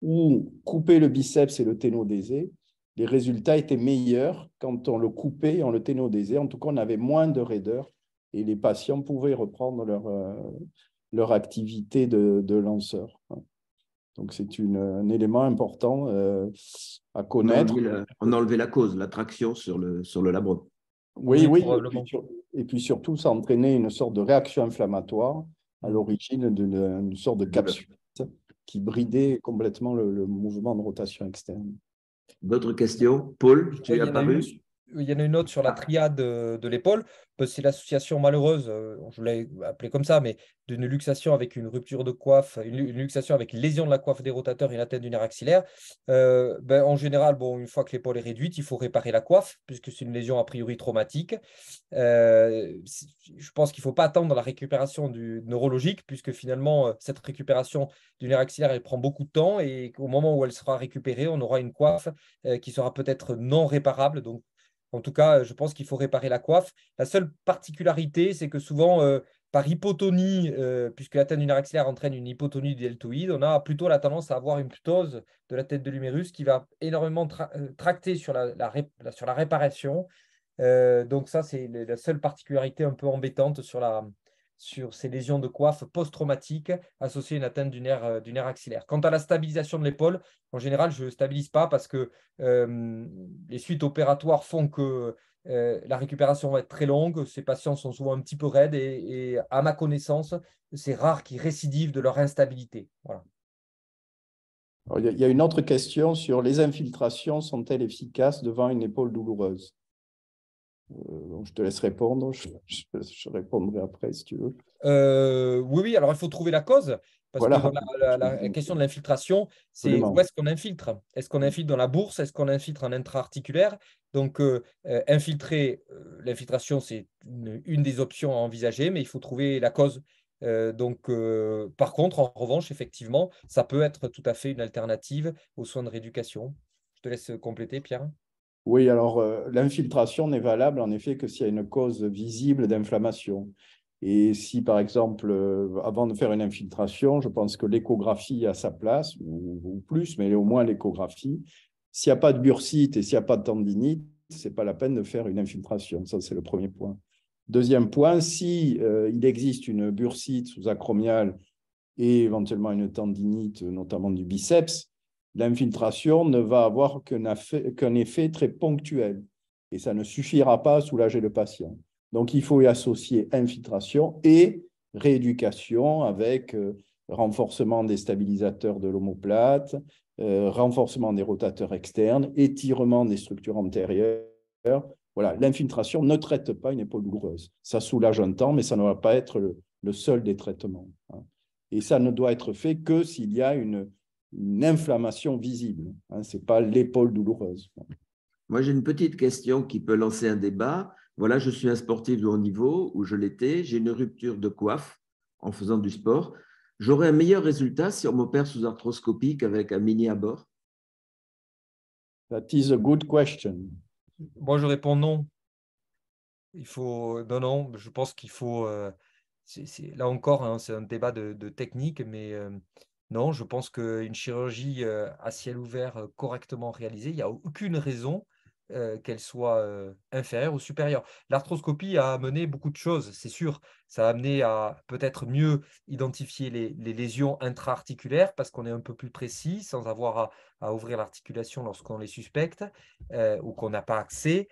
ou couper le biceps et le ténodésé, les résultats étaient meilleurs quand on le coupait et on le ténodésait. En tout cas, on avait moins de raideur et les patients pouvaient reprendre leur activité de lanceur. Donc, c'est un élément important à connaître. On a enlevé la cause, la traction sur le labrum. Oui. Et puis surtout, ça entraînait une sorte de réaction inflammatoire à l'origine d'une sorte de capsule qui bridait complètement le mouvement de rotation externe. D'autres questions? Paul, tu es apparu? Il y en a une autre sur la triade de l'épaule. C'est l'association malheureuse, je l'ai appelée comme ça, mais d'une luxation avec une rupture de coiffe, une luxation avec lésion de la coiffe des rotateurs et une atteinte du nerf axillaire. En général, une fois que l'épaule est réduite, il faut réparer la coiffe, puisque c'est une lésion a priori traumatique. Je pense qu'il ne faut pas attendre la récupération neurologique, puisque finalement, cette récupération du nerf axillaire, elle prend beaucoup de temps, et au moment où elle sera récupérée, on aura une coiffe qui sera peut-être non réparable. Donc, en tout cas, je pense qu'il faut réparer la coiffe. La seule particularité, c'est que souvent, par hypotonie, puisque l'atteinte du nerf axillaire entraîne une hypotonie du deltoïde, on a plutôt la tendance à avoir une ptose de la tête de l'humérus qui va énormément tracter sur sur la réparation. Donc ça, c'est la seule particularité un peu embêtante sur ces lésions de coiffe post-traumatiques associées à une atteinte du nerf axillaire. Quant à la stabilisation de l'épaule, en général, je ne stabilise pas parce que les suites opératoires font que la récupération va être très longue. Ces patients sont souvent un petit peu raides et à ma connaissance, c'est rare qu'ils récidivent de leur instabilité. Voilà. Alors, il y a une autre question sur les infiltrations sont-elles efficaces devant une épaule douloureuse? Donc je te laisse répondre, je répondrai après si tu veux. Oui, alors il faut trouver la cause, parce Voilà. que la question de l'infiltration, c'est Absolument. où est-ce qu'on infiltre? Est-ce qu'on infiltre dans la bourse? Est-ce qu'on infiltre en intra-articulaire? Donc, infiltrer, l'infiltration, c'est une des options à envisager, mais il faut trouver la cause. Par contre, en revanche, effectivement, ça peut être tout à fait une alternative aux soins de rééducation. Je te laisse compléter, Pierre. Oui, alors l'infiltration n'est valable en effet que s'il y a une cause visible d'inflammation. Et si, par exemple, avant de faire une infiltration, je pense que l'échographie a sa place, ou plus, mais au moins l'échographie. S'il n'y a pas de bursite et s'il n'y a pas de tendinite, ce n'est pas la peine de faire une infiltration. Ça, c'est le premier point. Deuxième point, si il existe une bursite sous-acromiale et éventuellement une tendinite, notamment du biceps, l'infiltration ne va avoir qu'un effet très ponctuel et ça ne suffira pas à soulager le patient. Donc, il faut y associer infiltration et rééducation avec renforcement des stabilisateurs de l'omoplate, renforcement des rotateurs externes, étirement des structures antérieures. Voilà, l'infiltration ne traite pas une épaule douloureuse. Ça soulage un temps, mais ça ne va pas être le seul des traitements. Et ça ne doit être fait que s'il y a une inflammation visible. Ce n'est pas l'épaule douloureuse. Moi, j'ai une petite question qui peut lancer un débat. Voilà, je suis un sportif de haut niveau, ou je l'étais, j'ai une rupture de coiffe en faisant du sport. J'aurai un meilleur résultat si on m'opère sous arthroscopie qu'avec un mini à bord? That is a good question. Moi, je réponds non. Non, je pense qu'il faut. Là encore, hein, c'est un débat de technique, mais non, je pense qu'une chirurgie à ciel ouvert correctement réalisée, il n'y a aucune raison qu'elle soit inférieure ou supérieure. L'arthroscopie a amené beaucoup de choses, c'est sûr. Ça a amené à peut-être mieux identifier les lésions intra-articulaires parce qu'on est un peu plus précis sans avoir à ouvrir l'articulation lorsqu'on les suspecte ou qu'on n'a pas accès.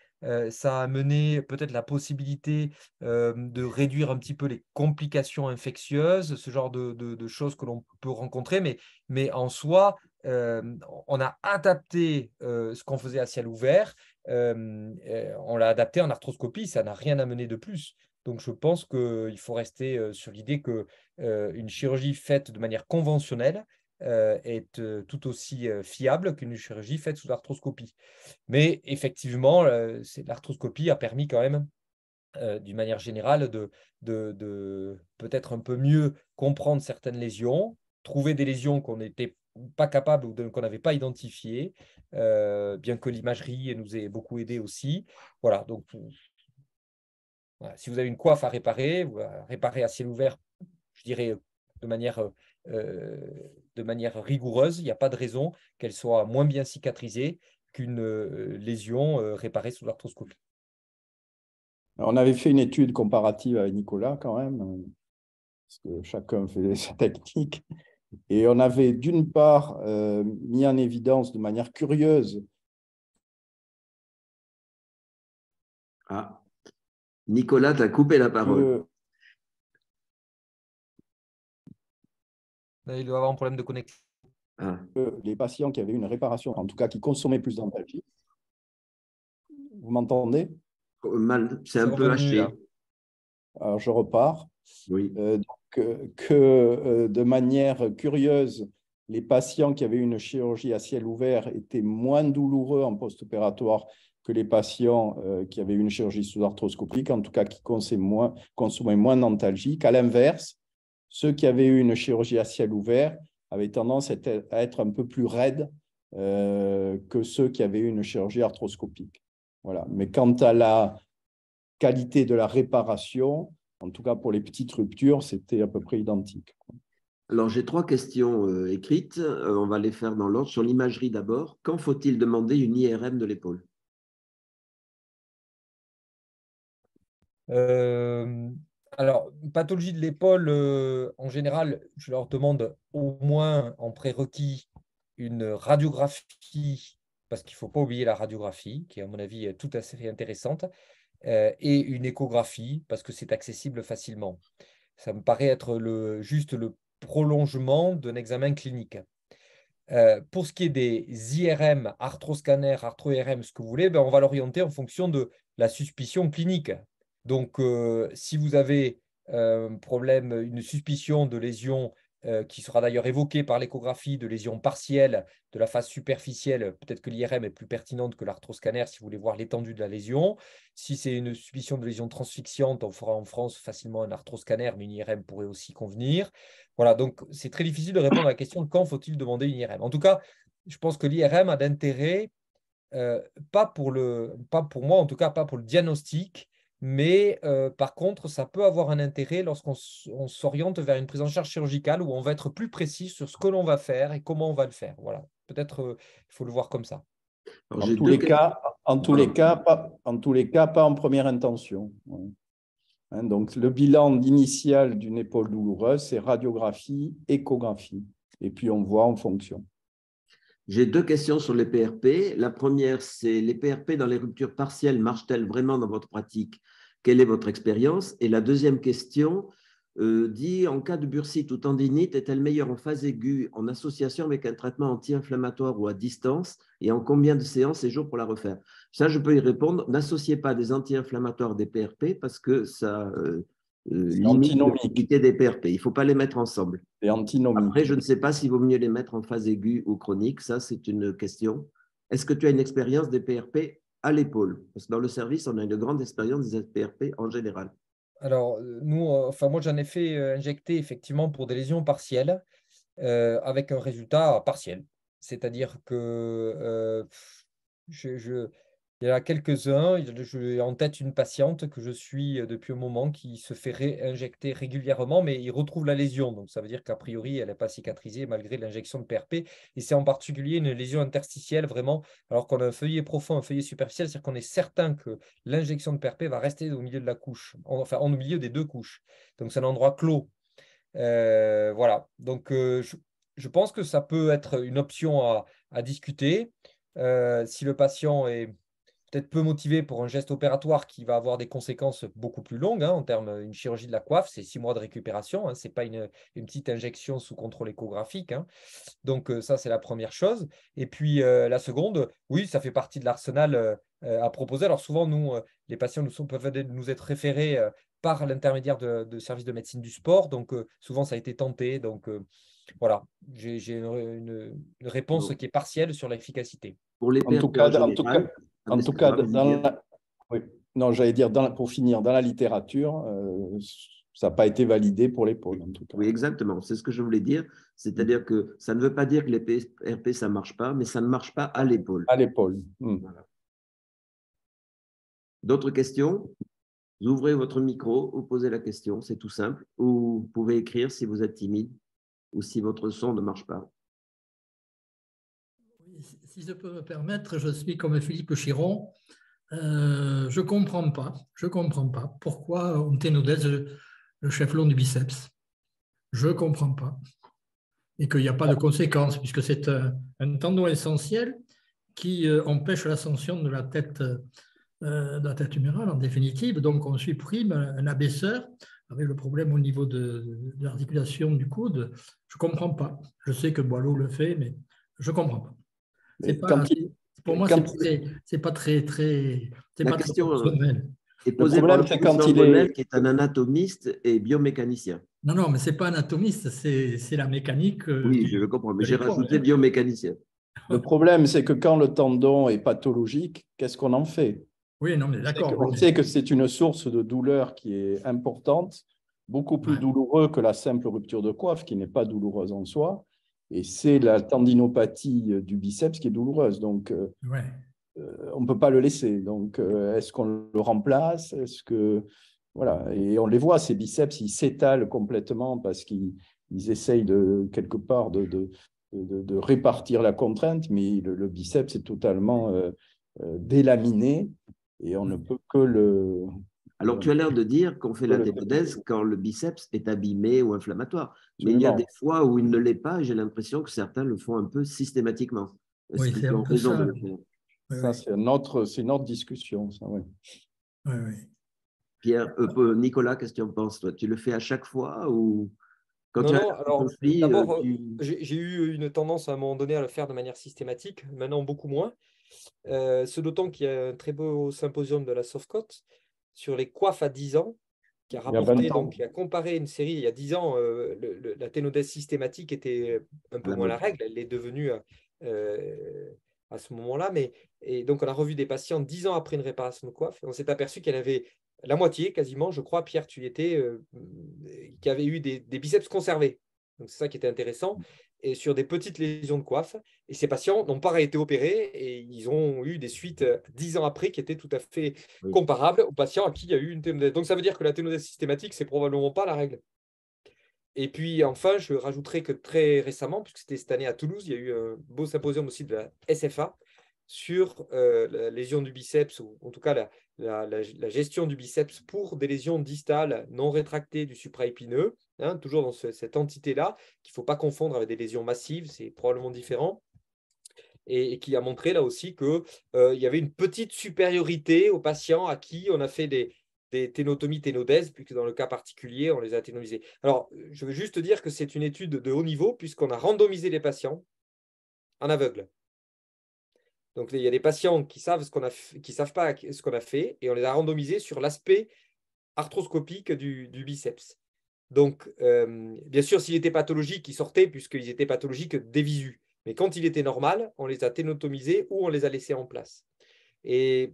Ça a amené peut-être la possibilité de réduire un petit peu les complications infectieuses, ce genre de choses que l'on peut rencontrer, mais en soi, on a adapté ce qu'on faisait à ciel ouvert, on l'a adapté en arthroscopie, ça n'a rien amené de plus. Donc je pense qu'il faut rester sur l'idée qu'une chirurgie faite de manière conventionnelle est tout aussi fiable qu'une chirurgie faite sous arthroscopie. Mais effectivement, l'arthroscopie a permis quand même, d'une manière générale, de peut-être un peu mieux comprendre certaines lésions, trouver des lésions qu'on n'était pas capable ou qu'on n'avait pas identifiées, bien que l'imagerie nous ait beaucoup aidé aussi. Voilà, donc voilà, si vous avez une coiffe à réparer, ou à réparer à ciel ouvert, je dirais de manière, de manière rigoureuse, il n'y a pas de raison qu'elle soit moins bien cicatrisée qu'une lésion réparée sous l'arthroscopie. On avait fait une étude comparative avec Nicolas quand même, parce que chacun faisait sa technique. Et on avait d'une part mis en évidence de manière curieuse. Ah, Nicolas, tu as coupé la parole. Il doit avoir un problème de connexion. Les patients qui avaient une réparation, en tout cas qui consommaient plus d'antalgie, vous m'entendez? Mal, c'est un peu haché. Là. Alors je repars. Oui. De manière curieuse, les patients qui avaient une chirurgie à ciel ouvert étaient moins douloureux en post-opératoire que les patients qui avaient une chirurgie sous-arthroscopique, en tout cas qui consommaient moins d'antalgiques. À l'inverse, ceux qui avaient eu une chirurgie à ciel ouvert avaient tendance à être un peu plus raides que ceux qui avaient eu une chirurgie arthroscopique. Voilà. Mais quant à la qualité de la réparation, en tout cas pour les petites ruptures, c'était à peu près identique. Alors, j'ai 3 questions écrites. On va les faire dans l'ordre. Sur l'imagerie d'abord, quand faut-il demander une IRM de l'épaule? Alors, pathologie de l'épaule, en général, je leur demande au moins en prérequis une radiographie, parce qu'il ne faut pas oublier la radiographie, qui est à mon avis tout à fait intéressante, et une échographie, parce que c'est accessible facilement. Ça me paraît être juste le prolongement d'un examen clinique. Pour ce qui est des IRM, arthroscanner, arthro-IRM, ce que vous voulez, ben, on va l'orienter en fonction de la suspicion clinique. Donc, si vous avez un problème, une suspicion de lésion qui sera d'ailleurs évoquée par l'échographie, de lésion partielle de la face superficielle, peut-être que l'IRM est plus pertinente que l'arthroscanner si vous voulez voir l'étendue de la lésion. Si c'est une suspicion de lésion transfixiante, on fera en France facilement un arthroscanner, mais une IRM pourrait aussi convenir. Voilà, donc c'est très difficile de répondre à la question de quand faut-il demander une IRM. En tout cas, je pense que l'IRM a d'intérêt, pas pour moi, en tout cas pas pour le diagnostic, mais par contre, ça peut avoir un intérêt lorsqu'on s'oriente vers une prise en charge chirurgicale où on va être plus précis sur ce que l'on va faire et comment on va le faire. Voilà, peut-être il faut le voir comme ça. Alors, en tous les cas, pas en première intention. Hein, donc, le bilan initial d'une épaule douloureuse, c'est radiographie, échographie. Et puis, on voit en fonction. J'ai 2 questions sur les PRP. La première, c'est les PRP dans les ruptures partielles marchent-elles vraiment dans votre pratique? Quelle est votre expérience? Et la deuxième question dit, en cas de bursite ou tendinite, est-elle meilleure en phase aiguë en association avec un traitement anti-inflammatoire ou à distance? Et en combien de séances et jours pour la refaire? Ça, je peux y répondre. N'associez pas des anti-inflammatoires des PRP parce que ça limite l'activité des PRP. Il ne faut pas les mettre ensemble. C'est antinomique. Après, je ne sais pas s'il vaut mieux les mettre en phase aiguë ou chronique. Ça, c'est une question. Est-ce que tu as une expérience des PRP à l'épaule? Parce que dans le service, on a une grande expérience des PRP en général. Alors, moi, j'en ai fait injecter effectivement pour des lésions partielles avec un résultat partiel. C'est-à-dire que Il y en a quelques-uns. J'ai en tête une patiente que je suis depuis un moment qui se fait réinjecter régulièrement, mais il retrouve la lésion. Donc, ça veut dire qu'a priori, elle n'est pas cicatrisée malgré l'injection de PRP. Et c'est en particulier une lésion interstitielle, vraiment, alors qu'on a un feuillet profond, un feuillet superficiel, c'est-à-dire qu'on est certain que l'injection de PRP va rester au milieu de la couche, enfin, au milieu des deux couches. Donc, c'est un endroit clos. Voilà. Donc, je pense que ça peut être une option à discuter. Si le patient est peut-être peu motivé pour un geste opératoire qui va avoir des conséquences beaucoup plus longues en termes d'une chirurgie de la coiffe, c'est 6 mois de récupération, ce n'est pas une petite injection sous contrôle échographique. Donc ça, c'est la première chose. Et puis la seconde, oui, ça fait partie de l'arsenal à proposer. Alors souvent, nous, les patients peuvent nous être référés par l'intermédiaire de services de médecine du sport. Donc souvent, ça a été tenté. Donc voilà, j'ai une réponse qui est partielle sur l'efficacité. Pour les PRP en général, en tout cas, oui. Non, j'allais dire, pour finir, dans la littérature, ça n'a pas été validé pour l'épaule, en tout cas. Oui, exactement. C'est ce que je voulais dire. C'est-à-dire que ça ne veut pas dire que les PRP, ça ne marche pas, mais ça ne marche pas à l'épaule. À l'épaule. Voilà. D'autres questions? Vous ouvrez votre micro, vous posez la question, c'est tout simple. Ou vous pouvez écrire si vous êtes timide ou si votre son ne marche pas. Si je peux me permettre, je suis comme Philippe Chiron. Je ne comprends pas pourquoi on ténodèse le chef-long du biceps. Je ne comprends pas. Et qu'il n'y a pas de conséquences, puisque c'est un tendon essentiel qui empêche l'ascension de la tête humérale, en définitive. Donc, on supprime un abaisseur avec le problème au niveau de l'articulation du coude. Je ne comprends pas. Je sais que Boileau le fait, mais je ne comprends pas. Pour moi, c'est pas très fonctionnel. Est posée par le professeur Bonnel, qui est un anatomiste et biomécanicien. Non, mais ce n'est pas anatomiste, c'est la mécanique. Oui, je le comprends, mais j'ai rajouté biomécanicien. Le problème, c'est que quand le tendon est pathologique, qu'est-ce qu'on en fait? Oui, non, mais d'accord. On sait que c'est une source de douleur qui est importante, beaucoup plus douloureuse que la simple rupture de coiffe, qui n'est pas douloureuse en soi. Et c'est la tendinopathie du biceps qui est douloureuse. Donc, on ne peut pas le laisser. Donc, est-ce qu'on le remplace? Est-ce que... Voilà. Et on les voit, ces biceps, ils s'étalent complètement parce qu'ils essayent quelque part de répartir la contrainte, mais le biceps est totalement délaminé et on ne peut que le... Alors, tu as l'air de dire qu'on fait la ténodèse quand le biceps est abîmé ou inflammatoire. Mais il y a des fois où il ne l'est pas. J'ai l'impression que certains le font un peu systématiquement. Oui, c'est un peu ça. Ça, c'est une autre discussion. Ça, oui. Pierre, Nicolas, qu'est-ce que tu en penses, toi? Tu le fais à chaque fois ou quand non, tu non, alors, d'abord, j'ai eu une tendance à un moment donné à le faire de manière systématique, maintenant beaucoup moins. Ce d'autant qu'il y a un très beau symposium de la Softcote sur les coiffes à 10 ans, qui a rapporté, donc, qui a comparé une série. Il y a 10 ans, la ténodèse systématique était un peu moins la règle, elle est devenue à ce moment-là. Et donc, on a revu des patients 10 ans après une réparation de coiffe, et on s'est aperçu qu'il y en avait la moitié, quasiment, je crois, Pierre, tu y étais, qui avait eu des biceps conservés. Donc, c'est ça qui était intéressant. Et sur des petites lésions de coiffe. Et ces patients n'ont pas été opérés et ils ont eu des suites 10 ans après qui étaient tout à fait comparables aux patients à qui il y a eu une ténodèse. Donc, ça veut dire que la ténodèse systématique, ce n'est probablement pas la règle. Et puis, enfin, je rajouterai que très récemment, puisque c'était cette année à Toulouse, il y a eu un beau symposium aussi de la SFA sur la lésion du biceps, ou en tout cas la gestion du biceps pour des lésions distales non rétractées du supraépineux, toujours dans cette entité-là, qu'il ne faut pas confondre avec des lésions massives, c'est probablement différent, et qui a montré là aussi qu'il y avait une petite supériorité aux patients à qui on a fait des ténotomies ténodèses, puisque dans le cas particulier, on les a ténomisés. Alors, je veux juste dire que c'est une étude de haut niveau, puisqu'on a randomisé les patients en aveugle. Donc, il y a des patients qui savent savent pas ce qu'on a fait et on les a randomisés sur l'aspect arthroscopique du biceps. Donc, bien sûr, s'il était pathologique, il sortait puisqu'ils étaient pathologiques des visus. Mais quand il était normal, on les a ténotomisés ou on les a laissés en place. Et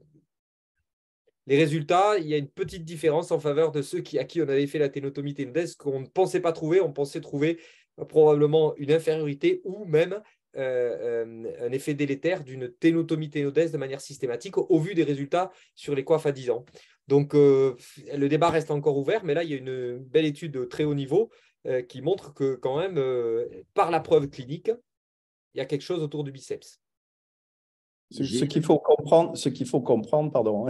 les résultats, il y a une petite différence en faveur de ceux à qui on avait fait la ténotomie ténodèse qu'on ne pensait pas trouver. On pensait trouver probablement une infériorité ou même un effet délétère d'une ténotomie ténodèse de manière systématique au vu des résultats sur les coiffes à 10 ans. Donc, le débat reste encore ouvert, mais là, il y a une belle étude de très haut niveau qui montre que quand même, par la preuve clinique, il y a quelque chose autour du biceps. Ce qu'il faut comprendre, pardon,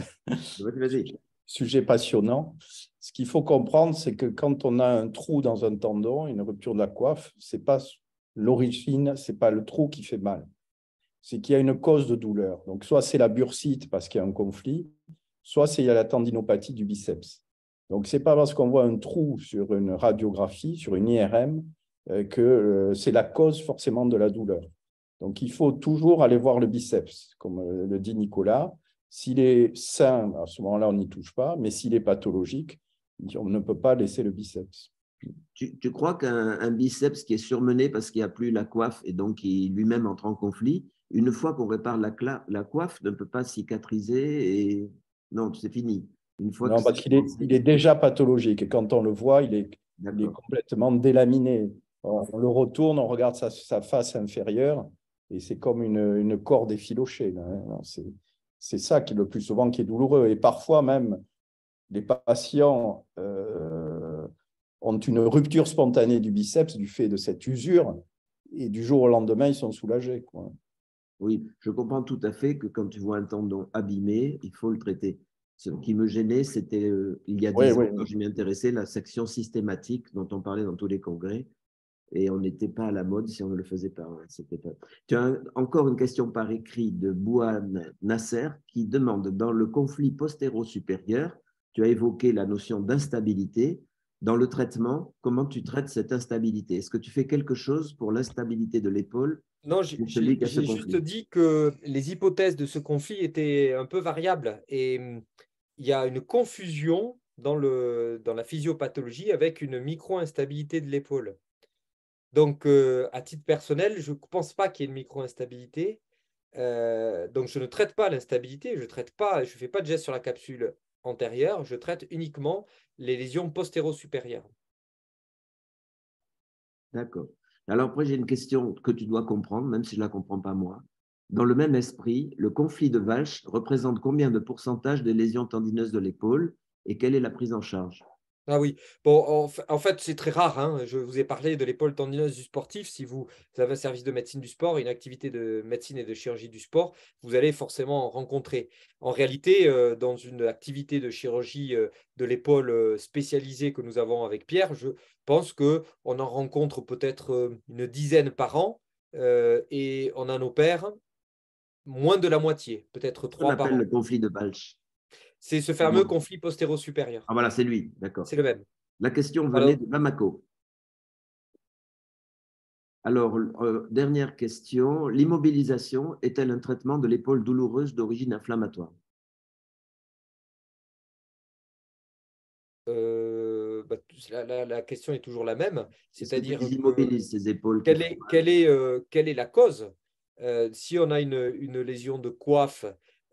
Vas-y. Sujet passionnant. Ce qu'il faut comprendre, c'est que quand on a un trou dans un tendon, une rupture de la coiffe, c'est pas l'origine, c'est pas le trou qui fait mal. C'est qu'il y a une cause de douleur. Donc, soit c'est la bursite parce qu'il y a un conflit, soit il y a la tendinopathie du biceps. Donc, ce n'est pas parce qu'on voit un trou sur une radiographie, sur une IRM, que c'est la cause forcément de la douleur. Donc, il faut toujours aller voir le biceps, comme le dit Nicolas. S'il est sain, à ce moment-là, on n'y touche pas, mais s'il est pathologique, on ne peut pas laisser le biceps. Tu crois qu'un biceps qui est surmené parce qu'il n'y a plus la coiffe et donc qui lui-même entre en conflit, une fois qu'on répare la coiffe, ne peut pas cicatriser et non, c'est fini. Une fois non, parce qu'il est déjà pathologique et quand on le voit, il est complètement délaminé. On le retourne, on regarde sa face inférieure et c'est comme une corde effilochée. C'est ça qui est le plus souvent qui est douloureux. Et parfois même, les patients ont une rupture spontanée du biceps du fait de cette usure et du jour au lendemain, ils sont soulagés, quoi. Oui, je comprends tout à fait que quand tu vois un tendon abîmé, il faut le traiter. Ce qui me gênait, c'était il y a 10 ans, quand je m'y intéressais, la section systématique dont on parlait dans tous les congrès. Et on n'était pas à la mode si on ne le faisait pas. Tu as encore une question par écrit de Bouane Nasser qui demande, dans le conflit postéro-supérieur, tu as évoqué la notion d'instabilité. Dans le traitement, comment tu traites cette instabilité? Est-ce que tu fais quelque chose pour l'instabilité de l'épaule? Non, j'ai juste dit que les hypothèses de ce conflit étaient un peu variables et il y a une confusion dans la physiopathologie avec une micro-instabilité de l'épaule. Donc, à titre personnel, je ne pense pas qu'il y ait une micro-instabilité. Donc, je ne traite pas l'instabilité, je ne fais pas de geste sur la capsule antérieure, je traite uniquement les lésions postéro-supérieures. D'accord. Alors après, j'ai une question que tu dois comprendre, même si je ne la comprends pas moi. Dans le même esprit, le conflit de Walsh représente combien de pourcentage des lésions tendineuses de l'épaule et quelle est la prise en charge? Ah oui, bon, en fait, c'est très rare, hein. Je vous ai parlé de l'épaule tendineuse du sportif. Si vous avez un service de médecine du sport, une activité de médecine et de chirurgie du sport, vous allez forcément en rencontrer. En réalité, dans une activité de chirurgie de l'épaule spécialisée que nous avons avec Pierre, je pense qu'on en rencontre peut-être une dizaine par an et on en opère moins de la moitié, peut-être 3 par an. On appelle le conflit de Walsh. C'est ce fameux conflit postéro-supérieur. Ah voilà, c'est lui, d'accord. C'est le même. La question venait de Bamako. Alors, dernière question. L'immobilisation est-elle un traitement de l'épaule douloureuse d'origine inflammatoire? La question est toujours la même. C'est-à-dire qu'ils immobilisent ces épaules. Quelle est la cause? Si on a une lésion de coiffe,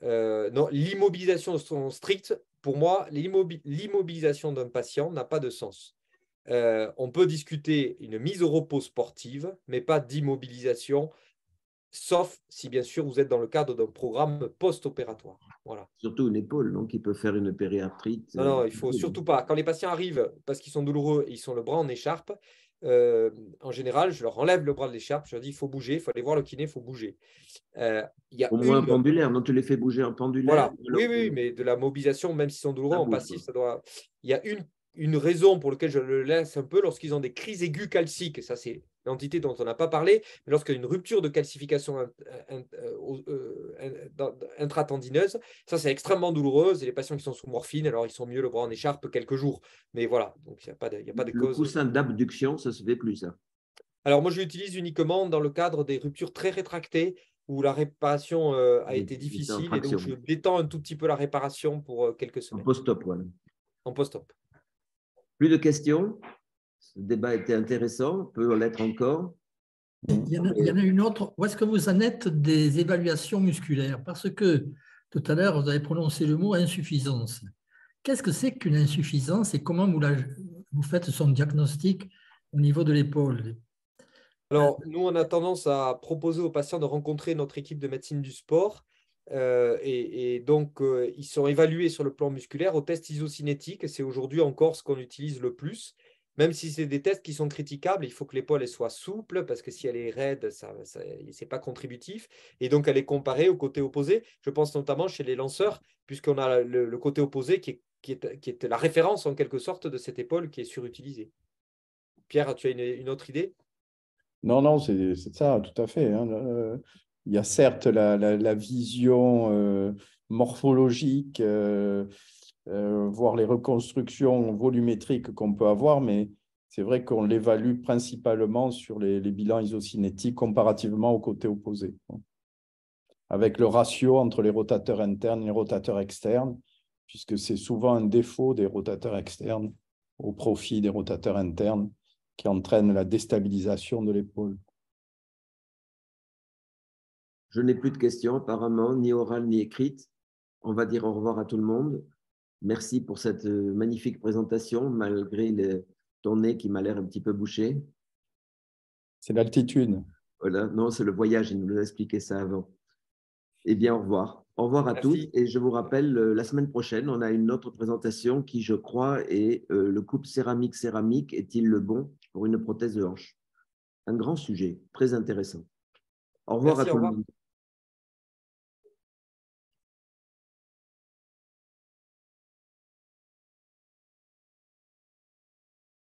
non, l'immobilisation stricte, pour moi, l'immobilisation d'un patient n'a pas de sens. On peut discuter une mise au repos sportive, mais pas d'immobilisation, sauf si, bien sûr, vous êtes dans le cadre d'un programme post-opératoire. Voilà. Surtout une épaule, donc il peut faire une périarthrite. Non, il ne faut surtout pas. Quand les patients arrivent parce qu'ils sont douloureux et ils sont le bras en écharpe, en général, je leur enlève le bras de l'écharpe, je leur dis il faut bouger, il faut aller voir le kiné, il faut bouger. Au moins pendulaire, donc tu les fais bouger en pendulaire. Voilà. Oui, mais de la mobilisation, même s'ils sont douloureux, en passif, ça doit. Il y a une raison pour laquelle je le laisse un peu lorsqu'ils ont des crises aiguës calciques. Ça, c'est l'entité dont on n'a pas parlé. Mais lorsqu'il y a une rupture de calcification intratendineuse, ça, c'est extrêmement douloureux. Et les patients qui sont sous morphine, alors ils sont mieux le bras en écharpe quelques jours. Mais voilà, donc il n'y a pas de cause. Le coussin d'abduction, ça ne se fait plus, ça. Alors, moi, je l'utilise uniquement dans le cadre des ruptures très rétractées où la réparation a été difficile. Et donc, je détends un tout petit peu la réparation pour quelques semaines. En post-op, voilà. En post-op. Plus de questions? Ce débat était intéressant, peut l'être encore. Il y en a une autre. Où est-ce que vous en êtes des évaluations musculaires? Parce que tout à l'heure, vous avez prononcé le mot insuffisance. Qu'est-ce que c'est qu'une insuffisance et comment vous faites son diagnostic au niveau de l'épaule? Alors, nous, on a tendance à proposer aux patients de rencontrer notre équipe de médecine du sport. Donc, ils sont évalués sur le plan musculaire au test isocinétique. C'est aujourd'hui encore ce qu'on utilise le plus. Même si c'est des tests qui sont critiquables, il faut que l'épaule soit souple parce que si elle est raide, ce n'est pas contributif. Et donc, elle est comparée au côté opposé. Je pense notamment chez les lanceurs, puisqu'on a le côté opposé qui est la référence en quelque sorte de cette épaule qui est surutilisée. Pierre, tu as une autre idée? Non, non, c'est ça, tout à fait. Hein. Il y a certes la vision morphologique, voire les reconstructions volumétriques qu'on peut avoir, mais c'est vrai qu'on l'évalue principalement sur les bilans isocinétiques comparativement au côté opposé, avec le ratio entre les rotateurs internes et les rotateurs externes, puisque c'est souvent un défaut des rotateurs externes au profit des rotateurs internes qui entraîne la déstabilisation de l'épaule. Je n'ai plus de questions, apparemment, ni orales ni écrites. On va dire au revoir à tout le monde. Merci pour cette magnifique présentation, malgré ton nez qui m'a l'air un petit peu bouché. C'est l'altitude. Voilà, non, c'est le voyage, il nous a expliqué ça avant. Eh bien, au revoir. Au revoir à tous. Et je vous rappelle, la semaine prochaine, on a une autre présentation qui, je crois, est le couple céramique-céramique est-il le bon pour une prothèse de hanche? Un grand sujet, très intéressant. Au revoir à tout le monde.